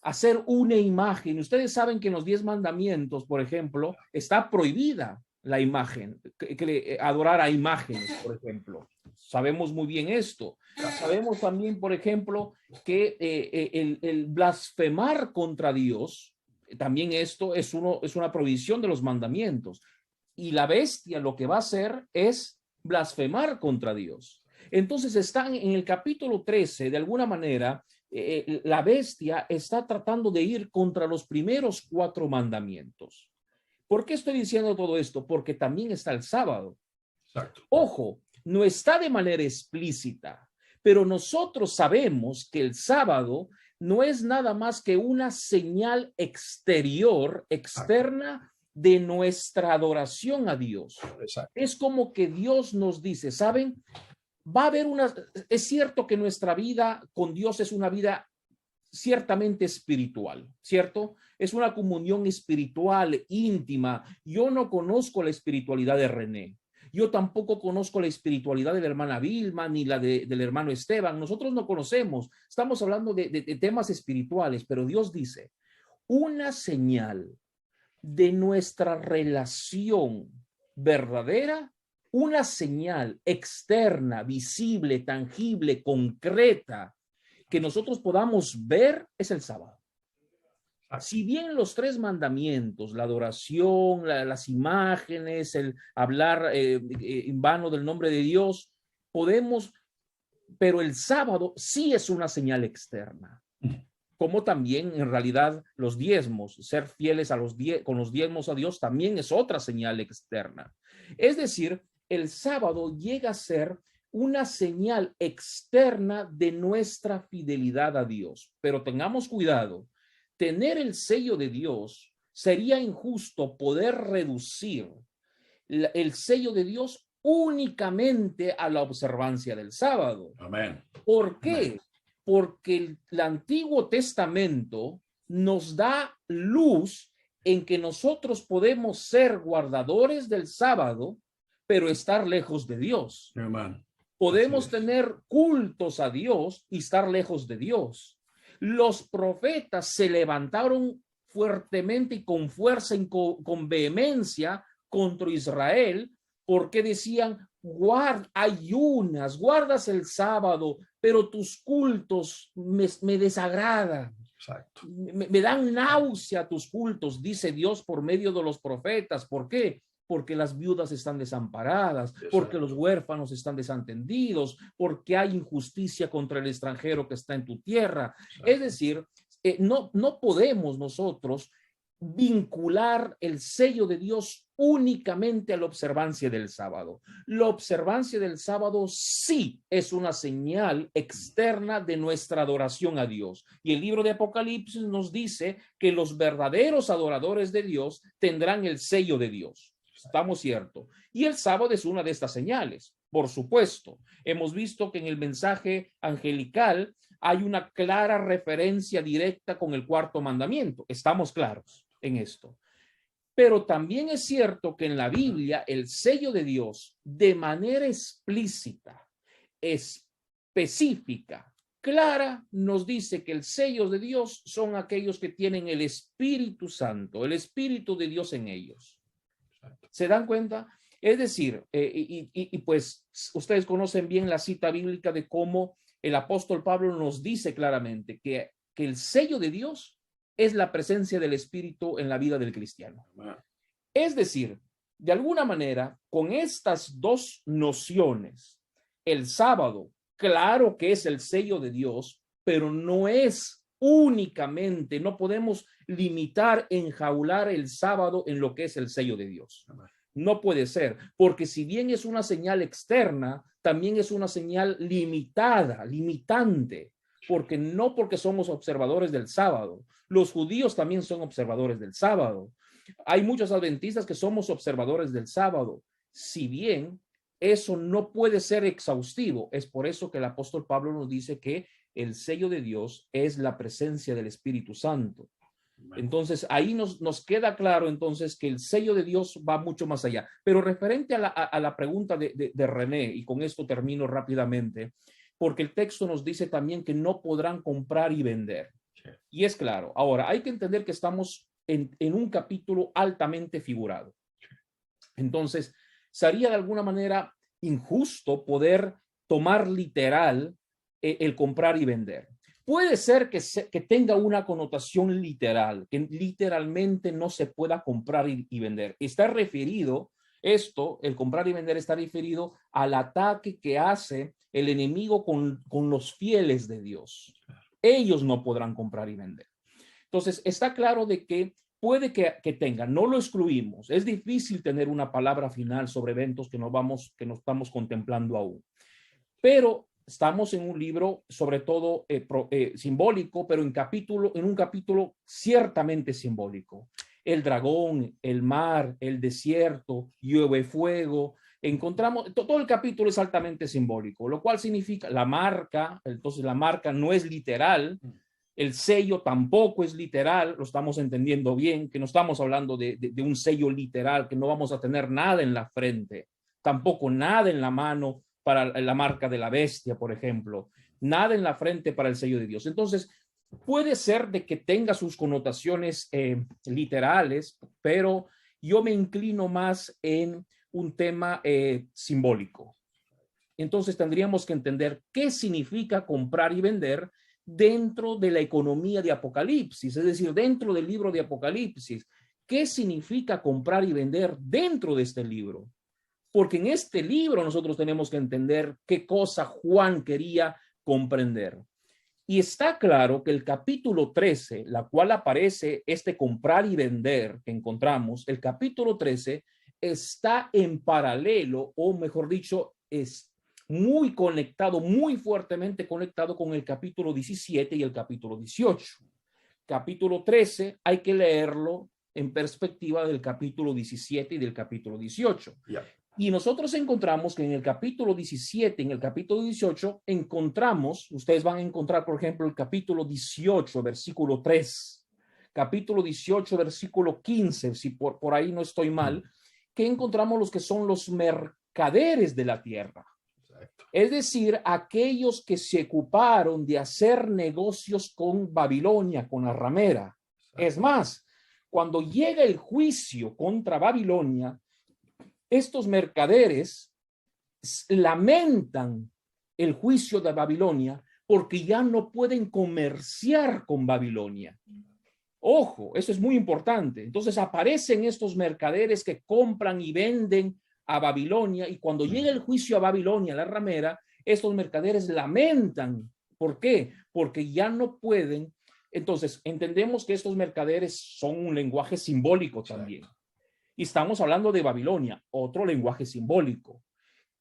Speaker 4: hacer una imagen. Ustedes saben que en los 10 mandamientos, por ejemplo, está prohibida la imagen, adorar a imágenes, por ejemplo. Sabemos muy bien esto. Sabemos también, por ejemplo, que el blasfemar contra Dios, también esto es una prohibición de los mandamientos. Y la bestia lo que va a hacer es blasfemar contra Dios. Entonces están en el capítulo 13, de alguna manera, la bestia está tratando de ir contra los primeros 4 mandamientos. ¿Por qué estoy diciendo todo esto? Porque también está el sábado.
Speaker 1: Exacto.
Speaker 4: Ojo, no está de manera explícita, pero nosotros sabemos que el sábado no es nada más que una señal exterior, externa de nuestra adoración a Dios.
Speaker 1: Exacto.
Speaker 4: Es como que Dios nos dice, ¿saben? Va a haber es cierto que nuestra vida con Dios es una vida ciertamente espiritual, ¿cierto? Es una comunión espiritual íntima. Yo no conozco la espiritualidad de René. Yo tampoco conozco la espiritualidad de la hermana Vilma ni la del hermano Esteban. Nosotros no conocemos. Estamos hablando de temas espirituales, pero Dios dice, una señal de nuestra relación verdadera, una señal externa, visible, tangible, concreta, que nosotros podamos ver, es el sábado. Si bien los 3 mandamientos, la adoración, las imágenes, el hablar en vano del nombre de Dios, podemos, pero el sábado sí es una señal externa. Como también en realidad los diezmos, ser fieles con los diezmos a Dios también es otra señal externa. Es decir, el sábado llega a ser una señal externa de nuestra fidelidad a Dios. Pero tengamos cuidado, tener el sello de Dios sería injusto poder reducir el sello de Dios únicamente a la observancia del sábado.
Speaker 1: Amén.
Speaker 4: ¿Por qué?
Speaker 1: Amén.
Speaker 4: Porque el Antiguo Testamento nos da luz en que nosotros podemos ser guardadores del sábado, pero estar lejos de Dios.
Speaker 1: Amén.
Speaker 4: Podemos tener cultos a Dios y estar lejos de Dios. Los profetas se levantaron fuertemente y con fuerza y con vehemencia contra Israel, porque decían, ayunas, guardas el sábado, pero tus cultos me desagradan.
Speaker 1: Exacto.
Speaker 4: Me dan náusea tus cultos, dice Dios por medio de los profetas. ¿Por qué? Porque las viudas están desamparadas, porque los huérfanos están desatendidos, porque hay injusticia contra el extranjero que está en tu tierra. Es decir, no podemos nosotros vincular el sello de Dios únicamente a la observancia del sábado. La observancia del sábado sí es una señal externa de nuestra adoración a Dios. Y el libro de Apocalipsis nos dice que los verdaderos adoradores de Dios tendrán el sello de Dios. Estamos ciertos. Y el sábado es una de estas señales. Por supuesto, hemos visto que en el mensaje angelical hay una clara referencia directa con el cuarto mandamiento. Estamos claros en esto. Pero también es cierto que en la Biblia el sello de Dios de manera explícita, específica, clara, nos dice que el sello de Dios son aquellos que tienen el Espíritu Santo, el Espíritu de Dios en ellos. ¿Se dan cuenta? Es decir, pues ustedes conocen bien la cita bíblica de cómo el apóstol Pablo nos dice claramente que el sello de Dios es la presencia del Espíritu en la vida del cristiano. Es decir, de alguna manera, con estas dos nociones, el sábado, claro que es el sello de Dios, pero no es únicamente, no podemos limitar, enjaular el sábado en lo que es el sello de Dios. No puede ser, porque si bien es una señal externa, también es una señal limitada, limitante, porque no porque somos observadores del sábado. Los judíos también son observadores del sábado. Hay muchos adventistas que somos observadores del sábado. Si bien eso no puede ser exhaustivo, es por eso que el apóstol Pablo nos dice que el sello de Dios es la presencia del Espíritu Santo. Entonces, ahí nos queda claro entonces que el sello de Dios va mucho más allá. Pero referente a la pregunta de René, y con esto termino rápidamente, porque el texto nos dice también que no podrán comprar y vender. Sí. Y es claro. Ahora, hay que entender que estamos en un capítulo altamente figurado. Entonces, sería de alguna manera injusto poder tomar literal el comprar y vender. Puede ser que tenga una connotación literal, que literalmente no se pueda comprar y vender. Está referido, el comprar y vender está referido al ataque que hace el enemigo con los fieles de Dios. Ellos no podrán comprar y vender. Entonces, está claro de que puede que tenga, no lo excluimos. Es difícil tener una palabra final sobre eventos que no estamos contemplando aún. Pero estamos en un libro, sobre todo simbólico, pero en un capítulo ciertamente simbólico. El dragón, el mar, el desierto, llueve fuego. Encontramos, todo el capítulo es altamente simbólico, lo cual significa la marca. Entonces la marca no es literal. El sello tampoco es literal, lo estamos entendiendo bien, que no estamos hablando de un sello literal, que no vamos a tener nada en la frente, tampoco nada en la mano para la marca de la bestia, por ejemplo, nada en la frente para el sello de Dios. Entonces, puede ser de que tenga sus connotaciones literales, pero yo me inclino más en un tema simbólico. Entonces, tendríamos que entender qué significa comprar y vender dentro de la economía de Apocalipsis, es decir, dentro del libro de Apocalipsis. ¿Qué significa comprar y vender dentro de este libro? Porque en este libro nosotros tenemos que entender qué cosa Juan quería comprender. Y está claro que el capítulo 13, la cual aparece este comprar y vender que encontramos, el capítulo 13 está en paralelo, o mejor dicho, es muy conectado, muy fuertemente conectado con el capítulo 17 y el capítulo 18. Capítulo 13 hay que leerlo en perspectiva del capítulo 17 y del capítulo 18. Yeah. Y nosotros encontramos que en el capítulo 17, en el capítulo 18, ustedes van a encontrar, por ejemplo, el capítulo 18, versículo 3, capítulo 18, versículo 15, si por ahí no estoy mal, que encontramos los que son los mercaderes de la tierra. Es decir, aquellos que se ocuparon de hacer negocios con Babilonia, con la ramera. Es más, cuando llega el juicio contra Babilonia, estos mercaderes lamentan el juicio de Babilonia porque ya no pueden comerciar con Babilonia. Ojo, eso es muy importante. Entonces aparecen estos mercaderes que compran y venden a Babilonia, y cuando llega el juicio a Babilonia, la ramera, estos mercaderes lamentan. ¿Por qué? Porque ya no pueden. Entonces entendemos que estos mercaderes son un lenguaje simbólico también. Y estamos hablando de Babilonia, otro lenguaje simbólico.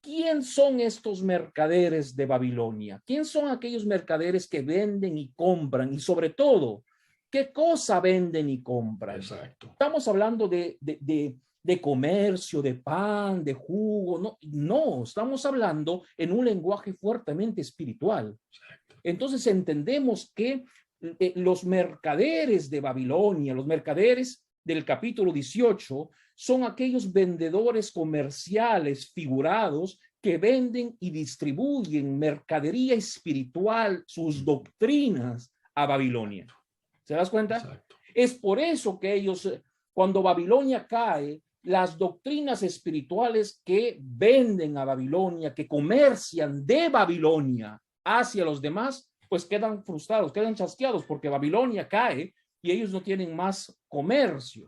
Speaker 4: ¿Quién son estos mercaderes de Babilonia? ¿Quién son aquellos mercaderes que venden y compran? Y sobre todo, ¿qué cosa venden y compran?
Speaker 1: Exacto.
Speaker 4: Estamos hablando de comercio, de pan, de jugo. No, estamos hablando en un lenguaje fuertemente espiritual.
Speaker 1: Exacto.
Speaker 4: Entonces entendemos que los mercaderes de Babilonia, los mercaderes del capítulo 18, son aquellos vendedores comerciales figurados que venden y distribuyen mercadería espiritual, sus doctrinas a Babilonia. ¿Se das cuenta?
Speaker 1: Exacto.
Speaker 4: Es por eso que ellos, cuando Babilonia cae, las doctrinas espirituales que venden a Babilonia, que comercian de Babilonia hacia los demás, pues quedan frustrados, quedan chasqueados, porque Babilonia cae y ellos no tienen más comercio.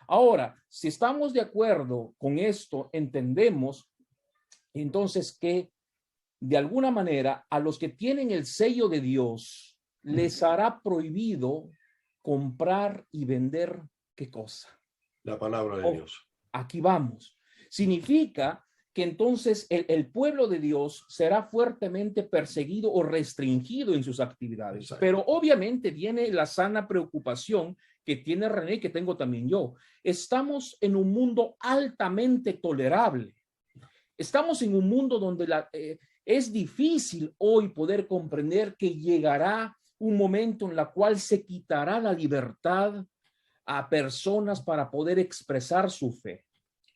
Speaker 4: Ahora, si estamos de acuerdo con esto, entendemos entonces que de alguna manera a los que tienen el sello de Dios les hará prohibido comprar y vender, ¿qué cosa?
Speaker 1: La palabra de Dios.
Speaker 4: Aquí vamos. Significa que entonces el pueblo de Dios será fuertemente perseguido o restringido en sus actividades.
Speaker 1: Exacto.
Speaker 4: Pero obviamente viene la sana preocupación que tiene René y que tengo también yo. Estamos en un mundo altamente tolerable. Estamos en un mundo donde es difícil hoy poder comprender que llegará un momento en el cual se quitará la libertad a personas para poder expresar su fe.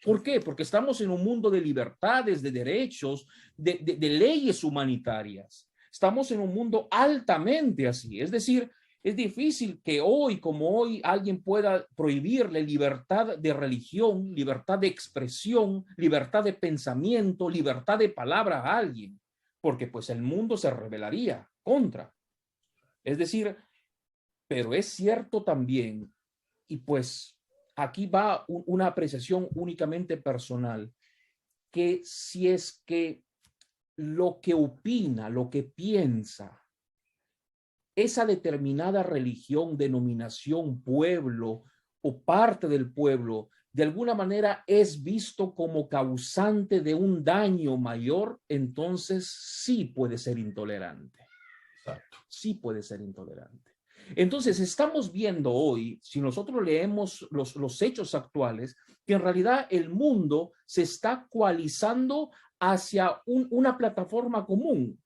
Speaker 4: ¿Por qué? Porque estamos en un mundo de libertades, de derechos, de leyes humanitarias. Estamos en un mundo altamente así. Es decir, es difícil que hoy, como hoy, alguien pueda prohibirle libertad de religión, libertad de expresión, libertad de pensamiento, libertad de palabra a alguien, porque pues el mundo se rebelaría contra. Es decir, pero es cierto también, y pues aquí va una apreciación únicamente personal, que si es que lo que opina, lo que piensa esa determinada religión, denominación, pueblo o parte del pueblo, de alguna manera es visto como causante de un daño mayor, entonces sí puede ser intolerante.
Speaker 1: Exacto.
Speaker 4: Sí puede ser intolerante. Entonces estamos viendo hoy, si nosotros leemos los hechos actuales, que en realidad el mundo se está coalizando hacia una plataforma común.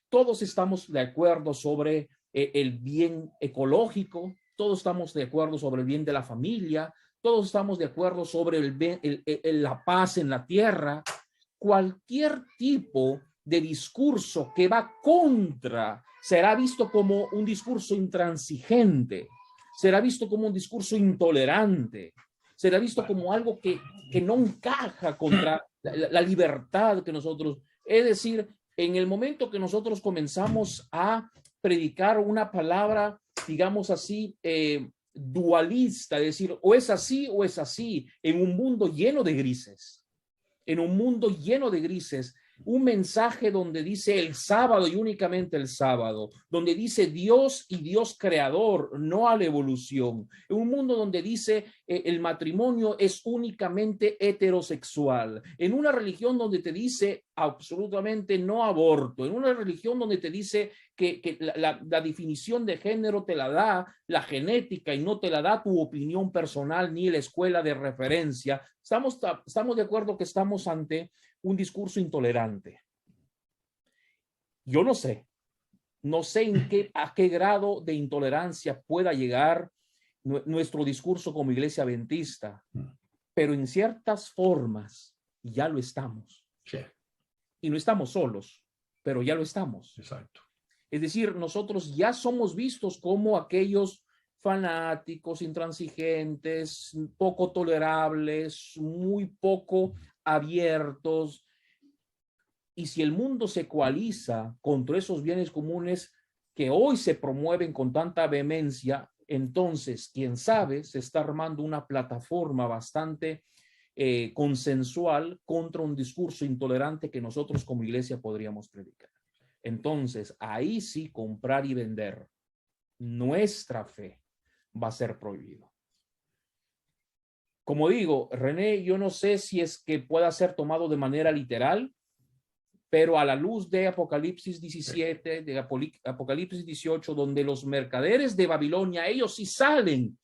Speaker 4: Todos estamos de acuerdo sobre el bien ecológico, todos estamos de acuerdo sobre el bien de la familia, todos estamos de acuerdo sobre la paz en la tierra. Cualquier tipo de discurso que va contra será visto como un discurso intransigente, será visto como un discurso intolerante, será visto como algo que no encaja contra la libertad que nosotros, es decir, en el momento que nosotros comenzamos a predicar una palabra, digamos así, dualista, es decir, o es así, en un mundo lleno de grises, un mensaje donde dice el sábado y únicamente el sábado, donde dice Dios y Dios creador, no a la evolución, en un mundo donde dice el matrimonio es únicamente heterosexual, en una religión donde te dice absolutamente no aborto, en una religión donde te dice que la definición de género te la da la genética y no te la da tu opinión personal ni la escuela de referencia. Estamos de acuerdo que estamos ante un discurso intolerante. Yo no sé a qué grado de intolerancia pueda llegar nuestro discurso como iglesia adventista, pero en ciertas formas ya lo estamos.
Speaker 1: Sí.
Speaker 4: Y no estamos solos, pero ya lo estamos.
Speaker 1: Exacto.
Speaker 4: Es decir, nosotros ya somos vistos como aquellos fanáticos, intransigentes, poco tolerables, muy poco abiertos. Y si el mundo se coaliza contra esos bienes comunes que hoy se promueven con tanta vehemencia, entonces, quién sabe, se está armando una plataforma bastante consensual contra un discurso intolerante que nosotros como iglesia podríamos predicar. Entonces, ahí sí, comprar y vender nuestra fe va a ser prohibido. Como digo, René, yo no sé si es que pueda ser tomado de manera literal, pero a la luz de Apocalipsis 17, de Apocalipsis 18, donde los mercaderes de Babilonia, ellos sí salen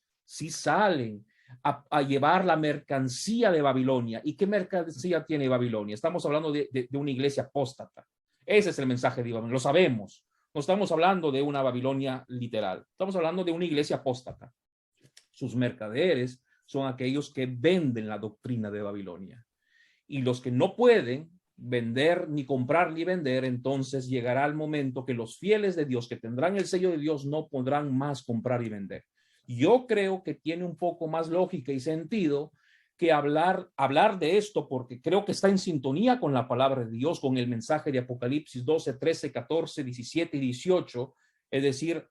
Speaker 4: a llevar la mercancía de Babilonia. ¿Y qué mercancía tiene Babilonia? Estamos hablando de una iglesia apóstata. Ese es el mensaje de Babilonia, lo sabemos. No estamos hablando de una Babilonia literal, estamos hablando de una iglesia apóstata. Sus mercaderes son aquellos que venden la doctrina de Babilonia. Y los que no pueden vender, ni comprar, ni vender, entonces llegará el momento que los fieles de Dios, que tendrán el sello de Dios, no podrán más comprar y vender. Yo creo que tiene un poco más lógica y sentido que hablar de esto, porque creo que está en sintonía con la palabra de Dios, con el mensaje de Apocalipsis 12, 13, 14, 17 y 18, es decir,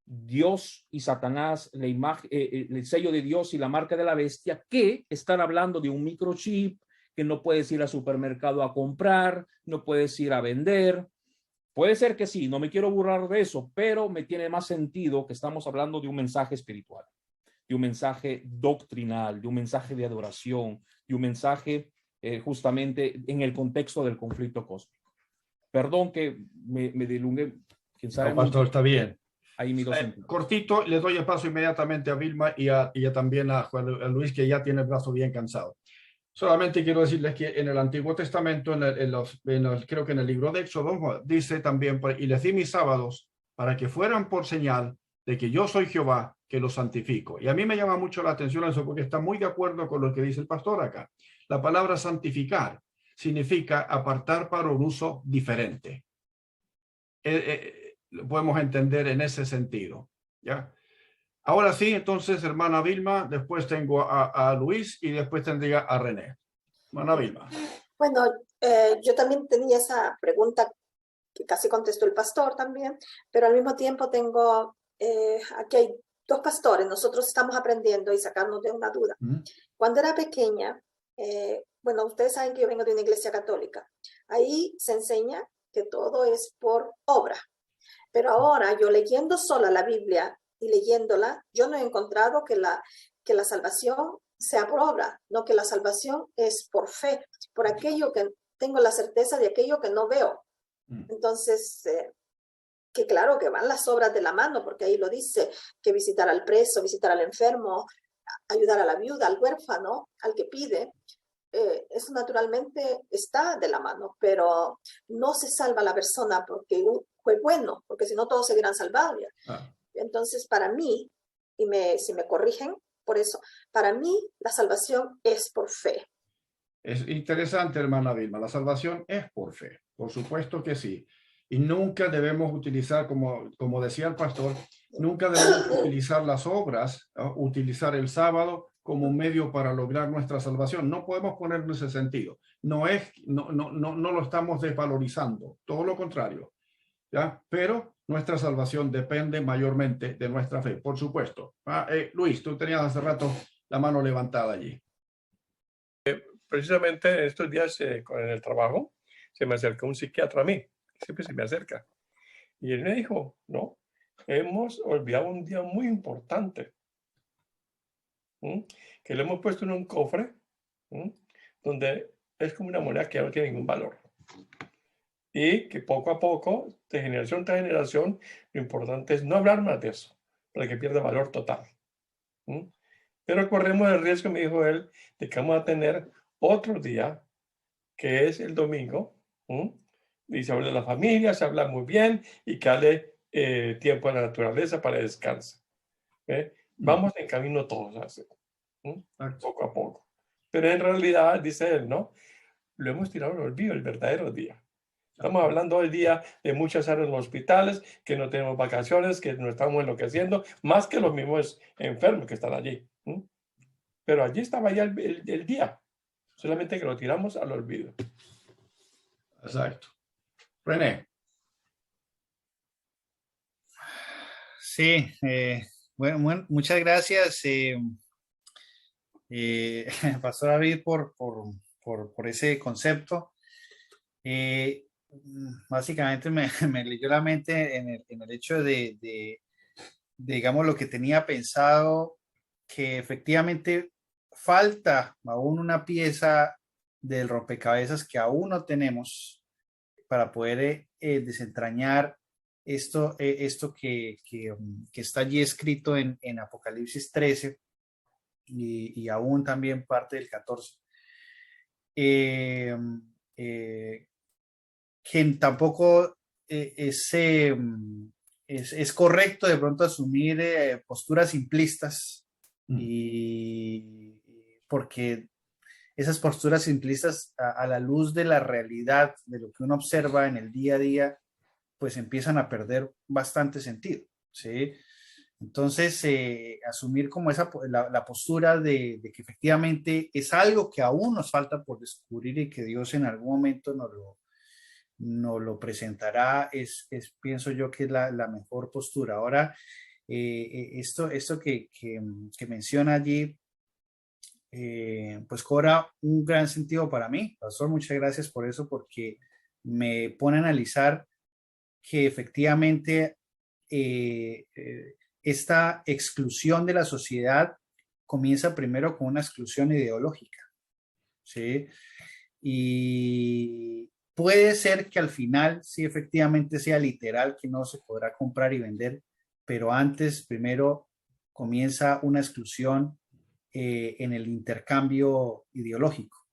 Speaker 4: Dios y Satanás, la imagen, el sello de Dios y la marca de la bestia, que están hablando de un microchip, que no puedes ir al supermercado a comprar, no puedes ir a vender. Puede ser que sí, no me quiero burlar de eso, pero me tiene más sentido que estamos hablando de un mensaje espiritual, de un mensaje doctrinal, de un mensaje de adoración, de un mensaje justamente en el contexto del conflicto cósmico. Perdón que me dilungué, quién sabe.
Speaker 1: No, pastor, está bien.
Speaker 4: Ahí mi
Speaker 1: cortito, le doy el paso inmediatamente a Vilma y también a Luis, que ya tiene el brazo bien cansado. Solamente quiero decirles que en el Antiguo Testamento, creo que en el libro de Éxodo, dice también, y les di mis sábados para que fueran por señal de que yo soy Jehová, que los santifico. Y a mí me llama mucho la atención eso, porque está muy de acuerdo con lo que dice el pastor acá. La palabra santificar significa apartar para un uso diferente. Lo podemos entender en ese sentido, ¿ya? Ahora sí, entonces, hermana Vilma, después tengo a Luis y después tendría a René. Hermana Vilma.
Speaker 5: Bueno, yo también tenía esa pregunta que casi contestó el pastor también, pero al mismo tiempo tengo, aquí hay dos pastores, nosotros estamos aprendiendo y sacarnos de una duda. Cuando era pequeña, bueno, ustedes saben que yo vengo de una iglesia católica, ahí se enseña que todo es por obra, pero ahora yo leyendo sola la Biblia y leyéndola, yo no he encontrado que la salvación sea por obra, no, que la salvación es por fe, por aquello que tengo la certeza de aquello que no veo. Entonces, que claro que van las obras de la mano, porque ahí lo dice, que visitar al preso, visitar al enfermo, ayudar a la viuda, al huérfano, al que pide, eso naturalmente está de la mano, pero no se salva la persona porque fue bueno, porque si no todos se hubieran salvado ya. Entonces, para mí, si me corrigen por eso, para mí la salvación es por fe.
Speaker 1: Es interesante, hermana Vilma, la salvación es por fe, por supuesto que sí. Y nunca debemos utilizar, como decía el pastor, nunca debemos utilizar las obras, ¿no? Utilizar el sábado como un medio para lograr nuestra salvación. No podemos ponerlo en ese sentido. No lo estamos desvalorizando, todo lo contrario, ¿ya? Pero nuestra salvación depende mayormente de nuestra fe, por supuesto. Luis, tú tenías hace rato la mano levantada allí.
Speaker 6: Precisamente en estos días en el trabajo se me acercó un psiquiatra a mí, siempre se me acerca, y él me dijo, no, hemos olvidado un día muy importante, que lo hemos puesto en un cofre, donde es como una moneda que ya no tiene ningún valor, y que poco a poco, de generación tras generación, lo importante es no hablar más de eso, para que pierda valor total. Pero corremos el riesgo, me dijo él, de que vamos a tener otro día, que es el domingo, y se habla de la familia, se habla muy bien, y que dale tiempo a la naturaleza para descansar. Vamos en camino todos a hacer, poco a poco. Pero en realidad, dice él, ¿no? Lo hemos tirado al olvido, el verdadero día. Estamos hablando hoy día de muchas áreas en los hospitales, que no tenemos vacaciones, que no estamos enloqueciendo, más que los mismos enfermos que están allí. Pero allí estaba ya el día, solamente que lo tiramos al olvido.
Speaker 1: Exacto. René.
Speaker 2: Sí, bueno, muchas gracias, Pastor David, por ese concepto. Básicamente me leyó la mente en el hecho de, digamos, lo que tenía pensado, que efectivamente falta aún una pieza del rompecabezas que aún no tenemos para poder desentrañar esto que está allí escrito en Apocalipsis 13 y aún también parte del 14. Que tampoco es correcto de pronto asumir posturas simplistas y porque esas posturas simplistas a la luz de la realidad, de lo que uno observa en el día a día, pues empiezan a perder bastante sentido, ¿sí? Entonces, asumir como la postura de que efectivamente es algo que aún nos falta por descubrir y que Dios en algún momento nos lo presentará, pienso yo que es la mejor postura. Ahora, esto que menciona allí, pues cobra un gran sentido para mí. Pastor, muchas gracias por eso, porque me pone a analizar que efectivamente esta exclusión de la sociedad comienza primero con una exclusión ideológica, ¿sí? Y puede ser que al final sí efectivamente sea literal que no se podrá comprar y vender, pero antes primero comienza una exclusión en el intercambio ideológico,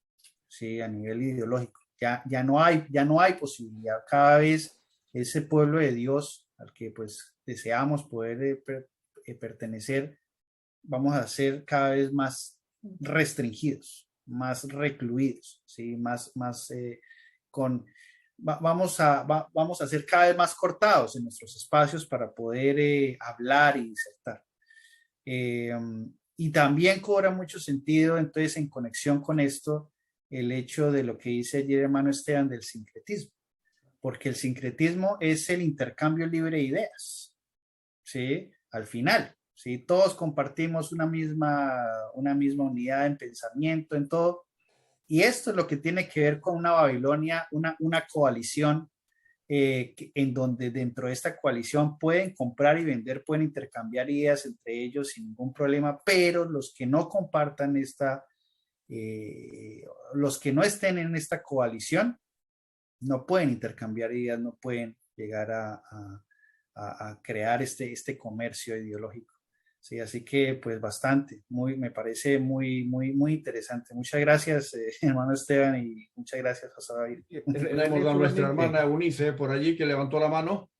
Speaker 2: ¿sí? A nivel ideológico. Ya no hay posibilidad. Cada vez ese pueblo de Dios al que pues deseamos poder pertenecer, vamos a ser cada vez más restringidos, más recluidos, ¿sí? Vamos a ser cada vez más cortados en nuestros espacios para poder hablar y disertar. Y también cobra mucho sentido, entonces, en conexión con esto, el hecho de lo que dice ayer hermano Esteban del sincretismo, porque el sincretismo es el intercambio libre de ideas, ¿sí? Al final, ¿sí? Todos compartimos una misma unidad en pensamiento, en todo, y esto es lo que tiene que ver con una Babilonia, una coalición en donde dentro de esta coalición pueden comprar y vender, pueden intercambiar ideas entre ellos sin ningún problema, pero los que no compartan los que no estén en esta coalición, no pueden intercambiar ideas, no pueden llegar a crear este comercio ideológico. Sí, así que pues bastante, me parece muy interesante. Muchas gracias, hermano Esteban, y muchas gracias, Pastor David.
Speaker 1: Tenemos a nuestra hermana Eunice por allí que levantó la mano.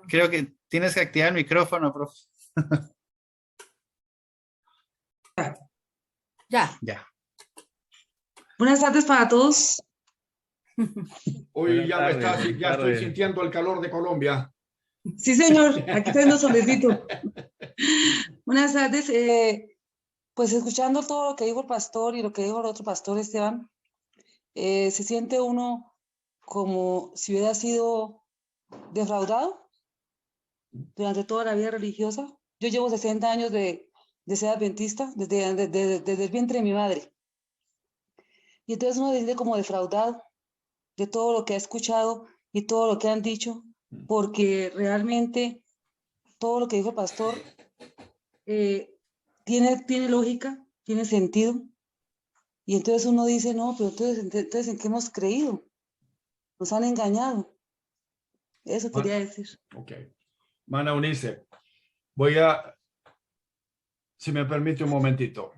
Speaker 2: Creo que tienes que activar el micrófono, profe.
Speaker 7: Ya. Buenas tardes para todos.
Speaker 1: Hoy ya estoy sintiendo el calor de Colombia.
Speaker 7: Sí, señor, aquí está el solecito. Buenas tardes. Pues escuchando todo lo que dijo el pastor y lo que dijo el otro pastor Esteban, se siente uno como si hubiera sido defraudado durante toda la vida religiosa. Yo llevo 60 años de ser adventista, desde el vientre de mi madre. Y entonces uno se siente como defraudado de todo lo que ha escuchado y todo lo que han dicho, porque realmente todo lo que dijo el pastor tiene lógica, tiene sentido. Y entonces uno dice, no, pero entonces ¿en qué hemos creído? Nos han engañado. Eso quería decir.
Speaker 1: Ok. Mana Eunice, si me permite un momentito.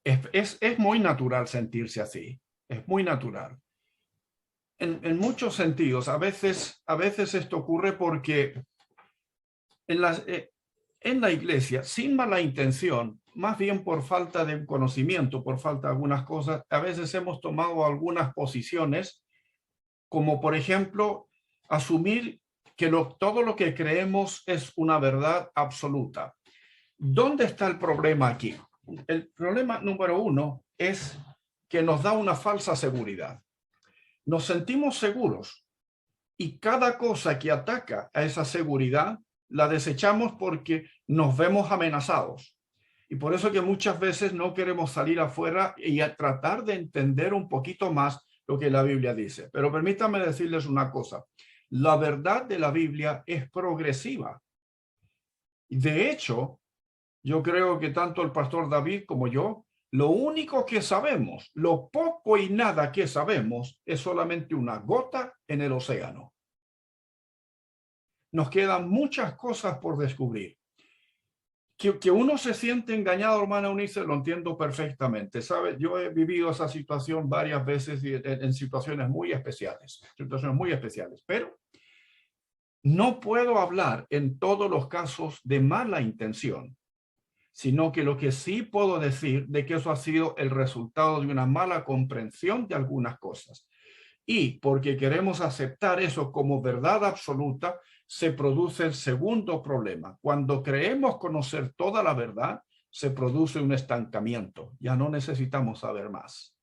Speaker 1: Es muy natural sentirse así. Es muy natural. En muchos sentidos, a veces esto ocurre porque en la iglesia, sin mala intención, más bien por falta de conocimiento, por falta de algunas cosas, a veces hemos tomado algunas posiciones como por ejemplo asumir que todo lo que creemos es una verdad absoluta. ¿Dónde está el problema aquí? El problema número uno es que nos da una falsa seguridad. Nos sentimos seguros y cada cosa que ataca a esa seguridad la desechamos porque nos vemos amenazados. Y por eso que muchas veces no queremos salir afuera y a tratar de entender un poquito más lo que la Biblia dice. Pero permítanme decirles una cosa. La verdad de la Biblia es progresiva. De hecho, yo creo que tanto el pastor David como yo, lo único que sabemos, lo poco y nada que sabemos, es solamente una gota en el océano. Nos quedan muchas cosas por descubrir. Que uno se siente engañado, hermana Eunice, lo entiendo perfectamente. ¿Sabe? Yo he vivido esa situación varias veces y en situaciones muy especiales. Pero no puedo hablar en todos los casos de mala intención, sino que lo que sí puedo decir de que eso ha sido el resultado de una mala comprensión de algunas cosas. Y porque queremos aceptar eso como verdad absoluta, se produce el segundo problema. Cuando creemos conocer toda la verdad, se produce un estancamiento. Ya no necesitamos saber más.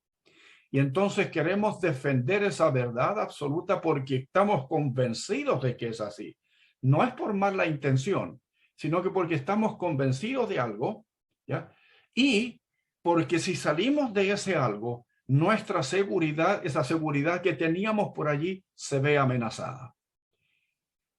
Speaker 1: Y entonces queremos defender esa verdad absoluta porque estamos convencidos de que es así. No es por mala intención, sino que porque estamos convencidos de algo, ¿ya? Y porque si salimos de ese algo, nuestra seguridad, esa seguridad que teníamos por allí, se ve amenazada.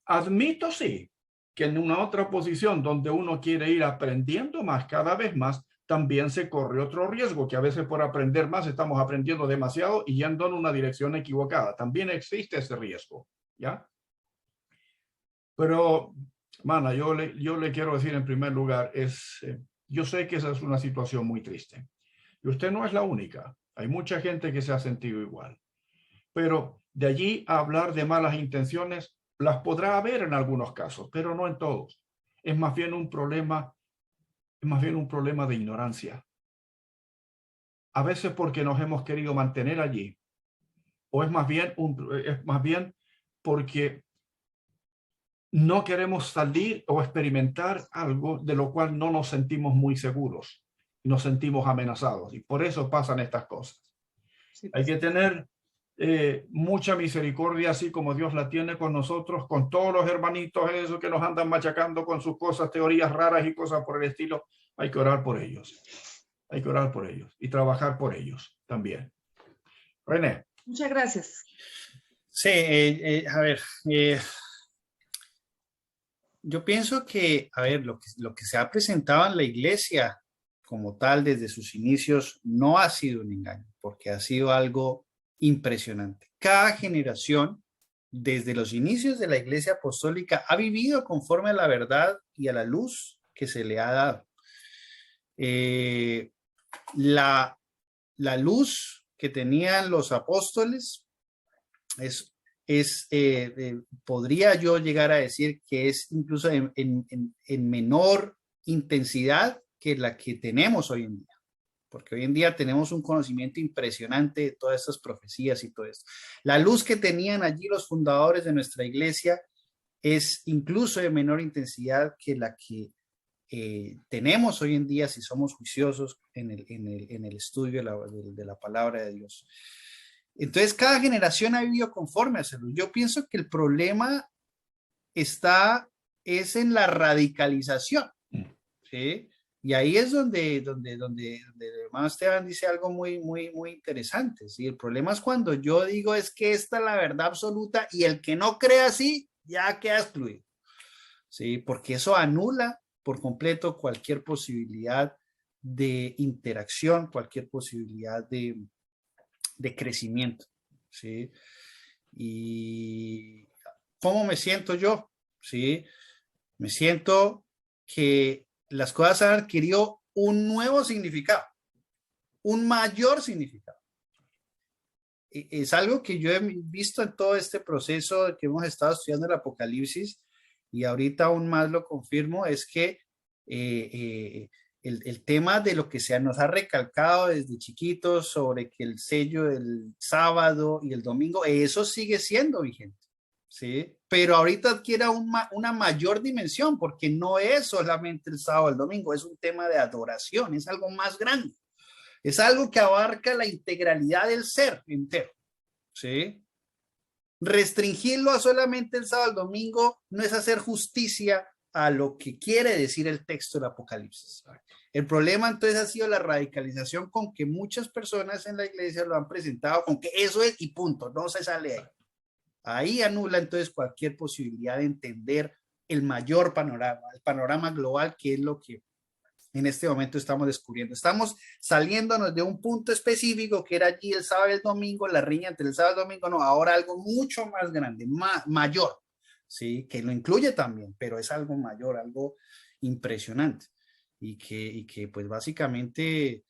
Speaker 1: Admito, sí, que en una otra posición donde uno quiere ir aprendiendo más, cada vez más, también se corre otro riesgo, que a veces por aprender más estamos aprendiendo demasiado y yendo en una dirección equivocada. También existe ese riesgo, ¿ya? Pero, mana, yo le quiero decir en primer lugar, yo sé que esa es una situación muy triste. Y usted no es la única. Hay mucha gente que se ha sentido igual. Pero de allí a hablar de malas intenciones, las podrá haber en algunos casos, pero no en todos. Es más bien un problema de ignorancia. A veces porque nos hemos querido mantener allí, o es más bien porque no queremos salir o experimentar algo de lo cual no nos sentimos muy seguros y nos sentimos amenazados. Y por eso pasan estas cosas.
Speaker 7: Sí,
Speaker 1: Hay
Speaker 7: pues.
Speaker 1: que tener mucha misericordia, así como Dios la tiene con nosotros, con todos los hermanitos esos que nos andan machacando con sus cosas, teorías raras y cosas por el estilo. Hay que orar por ellos. Hay que orar por ellos y trabajar por ellos también. René.
Speaker 7: Muchas gracias.
Speaker 2: Sí, a ver, yo pienso que, a ver, lo que se ha presentado en la iglesia como tal desde sus inicios no ha sido un engaño, porque ha sido algo impresionante. Cada generación, desde los inicios de la iglesia apostólica, ha vivido conforme a la verdad y a la luz que se le ha dado. La luz que tenían los apóstoles podría yo llegar a decir que es incluso en menor intensidad que la que tenemos hoy en día, porque hoy en día tenemos un conocimiento impresionante de todas estas profecías y todo esto. La luz que tenían allí los fundadores de nuestra iglesia es incluso de menor intensidad que la que tenemos hoy en día si somos juiciosos en el estudio de la palabra de Dios. Entonces, cada generación ha vivido conforme a hacerlo. Yo pienso que el problema es en la radicalización, ¿sí? Y ahí es donde el hermano Esteban dice algo muy, muy, muy interesante, ¿sí? El problema es cuando yo digo es que esta es la verdad absoluta y el que no cree así ya queda excluido, ¿sí? Porque eso anula por completo cualquier posibilidad de interacción, cualquier posibilidad de crecimiento, ¿sí? Y ¿cómo me siento yo? ¿Sí? Me siento que las cosas han adquirido un nuevo significado, un mayor significado. Es algo que yo he visto en todo este proceso que hemos estado estudiando el Apocalipsis y ahorita aún más lo confirmo, es que el tema de lo que se nos ha recalcado desde chiquitos sobre que el sello del sábado y el domingo, eso sigue siendo vigente, ¿sí? Pero ahorita adquiere una mayor dimensión porque no es solamente el sábado y el domingo, es un tema de adoración, es algo más grande, es algo que abarca la integralidad del ser entero, ¿sí? Restringirlo a solamente el sábado y el domingo no es hacer justicia a lo que quiere decir el texto del Apocalipsis. El problema entonces ha sido la radicalización con que muchas personas en la iglesia lo han presentado con que eso es y punto, no se sale ahí. Ahí anula entonces cualquier posibilidad de entender el mayor panorama, el panorama global, que es lo que en este momento estamos descubriendo. Estamos saliéndonos de un punto específico que era allí el sábado y el domingo, la riña entre el sábado y el domingo, no, ahora algo mucho más grande, mayor. Sí, que lo incluye también, pero es algo mayor, algo impresionante y que pues básicamente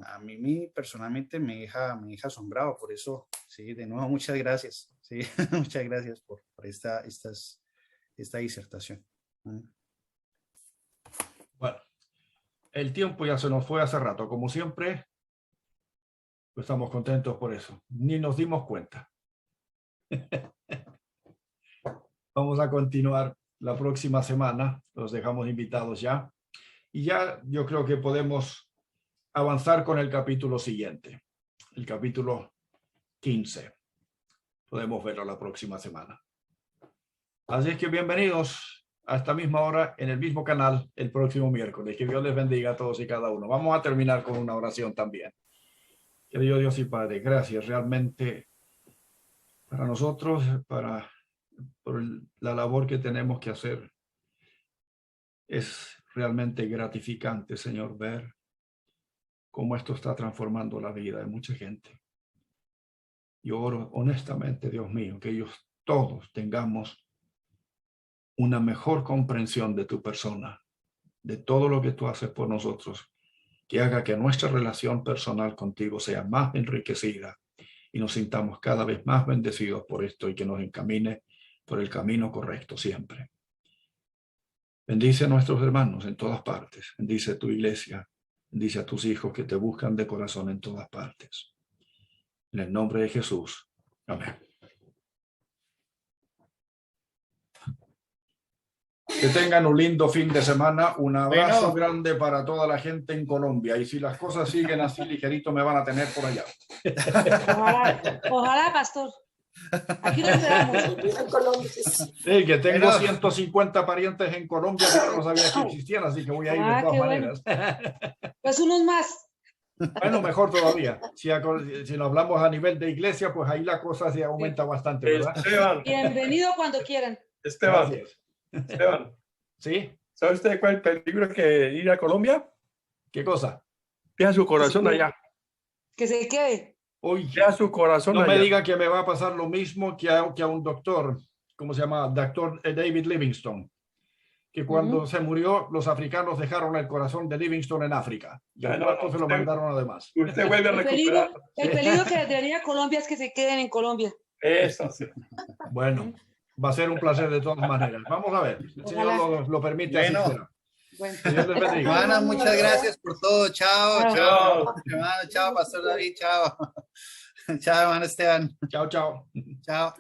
Speaker 2: a mí personalmente me deja asombrado. Por eso, sí, de nuevo muchas gracias, sí, muchas gracias por esta disertación.
Speaker 1: Bueno, el tiempo ya se nos fue hace rato, como siempre, pues estamos contentos por eso, ni nos dimos cuenta. Vamos a continuar la próxima semana, los dejamos invitados ya. Y ya yo creo que podemos avanzar con el capítulo siguiente, el capítulo 15. Podemos verlo la próxima semana. Así es que bienvenidos a esta misma hora en el mismo canal el próximo miércoles. Que Dios les bendiga a todos y cada uno. Vamos a terminar con una oración también. Querido Dios y Padre, gracias realmente para nosotros, por la labor que tenemos que hacer. Es realmente gratificante, Señor, ver cómo esto está transformando la vida de mucha gente. Yo oro honestamente, Dios mío, que ellos todos tengamos una mejor comprensión de tu persona, de todo lo que tú haces por nosotros, que haga que nuestra relación personal contigo sea más enriquecida y nos sintamos cada vez más bendecidos por esto y que nos encamine por el camino correcto siempre. Bendice a nuestros hermanos en todas partes. Bendice a tu iglesia. Bendice a tus hijos que te buscan de corazón en todas partes. En el nombre de Jesús. Amén. Que tengan un lindo fin de semana. Un abrazo grande para toda la gente en Colombia. Y si las cosas siguen así ligerito, me van a tener por allá.
Speaker 7: Ojalá, pastor. Aquí nos quedamos.
Speaker 1: Sí, que tengo 150 parientes en Colombia que yo no sabía que existían, así que voy a ir de todas maneras.
Speaker 7: Pues unos más.
Speaker 1: Bueno, mejor todavía. Si lo hablamos a nivel de iglesia, pues ahí la cosa se aumenta bastante, ¿verdad?
Speaker 6: Esteban.
Speaker 7: Bienvenido cuando quieran.
Speaker 6: Esteban.
Speaker 1: Gracias.
Speaker 6: Esteban.
Speaker 1: ¿Sí?
Speaker 6: ¿Sabe usted cuál es el peligro que ir a Colombia?
Speaker 1: ¿Qué cosa?
Speaker 6: Deja su corazón allá.
Speaker 7: Que se quede.
Speaker 1: Uy,
Speaker 6: Deja su corazón
Speaker 1: no
Speaker 6: allá.
Speaker 1: me diga que me va a pasar lo mismo que a un doctor, ¿cómo se llama? Doctor David Livingstone, que cuando se murió, los africanos dejaron el corazón de Livingstone en África. Y al cuarto se lo mandaron además.
Speaker 6: Usted vuelve a recuperar.
Speaker 7: El peligro que debería a Colombia es que se queden en Colombia.
Speaker 6: Eso, sí.
Speaker 1: Bueno, va a ser un placer de todas maneras. Vamos a ver, el Señor lo permite, así será.
Speaker 7: Bueno.
Speaker 1: Dios les bendiga.
Speaker 2: Hermanas, muchas gracias por todo. Chao, chao. Hermano, chao, Pastor David, chao. Chao, hermano Esteban.
Speaker 1: Chao, chao.
Speaker 2: Chao.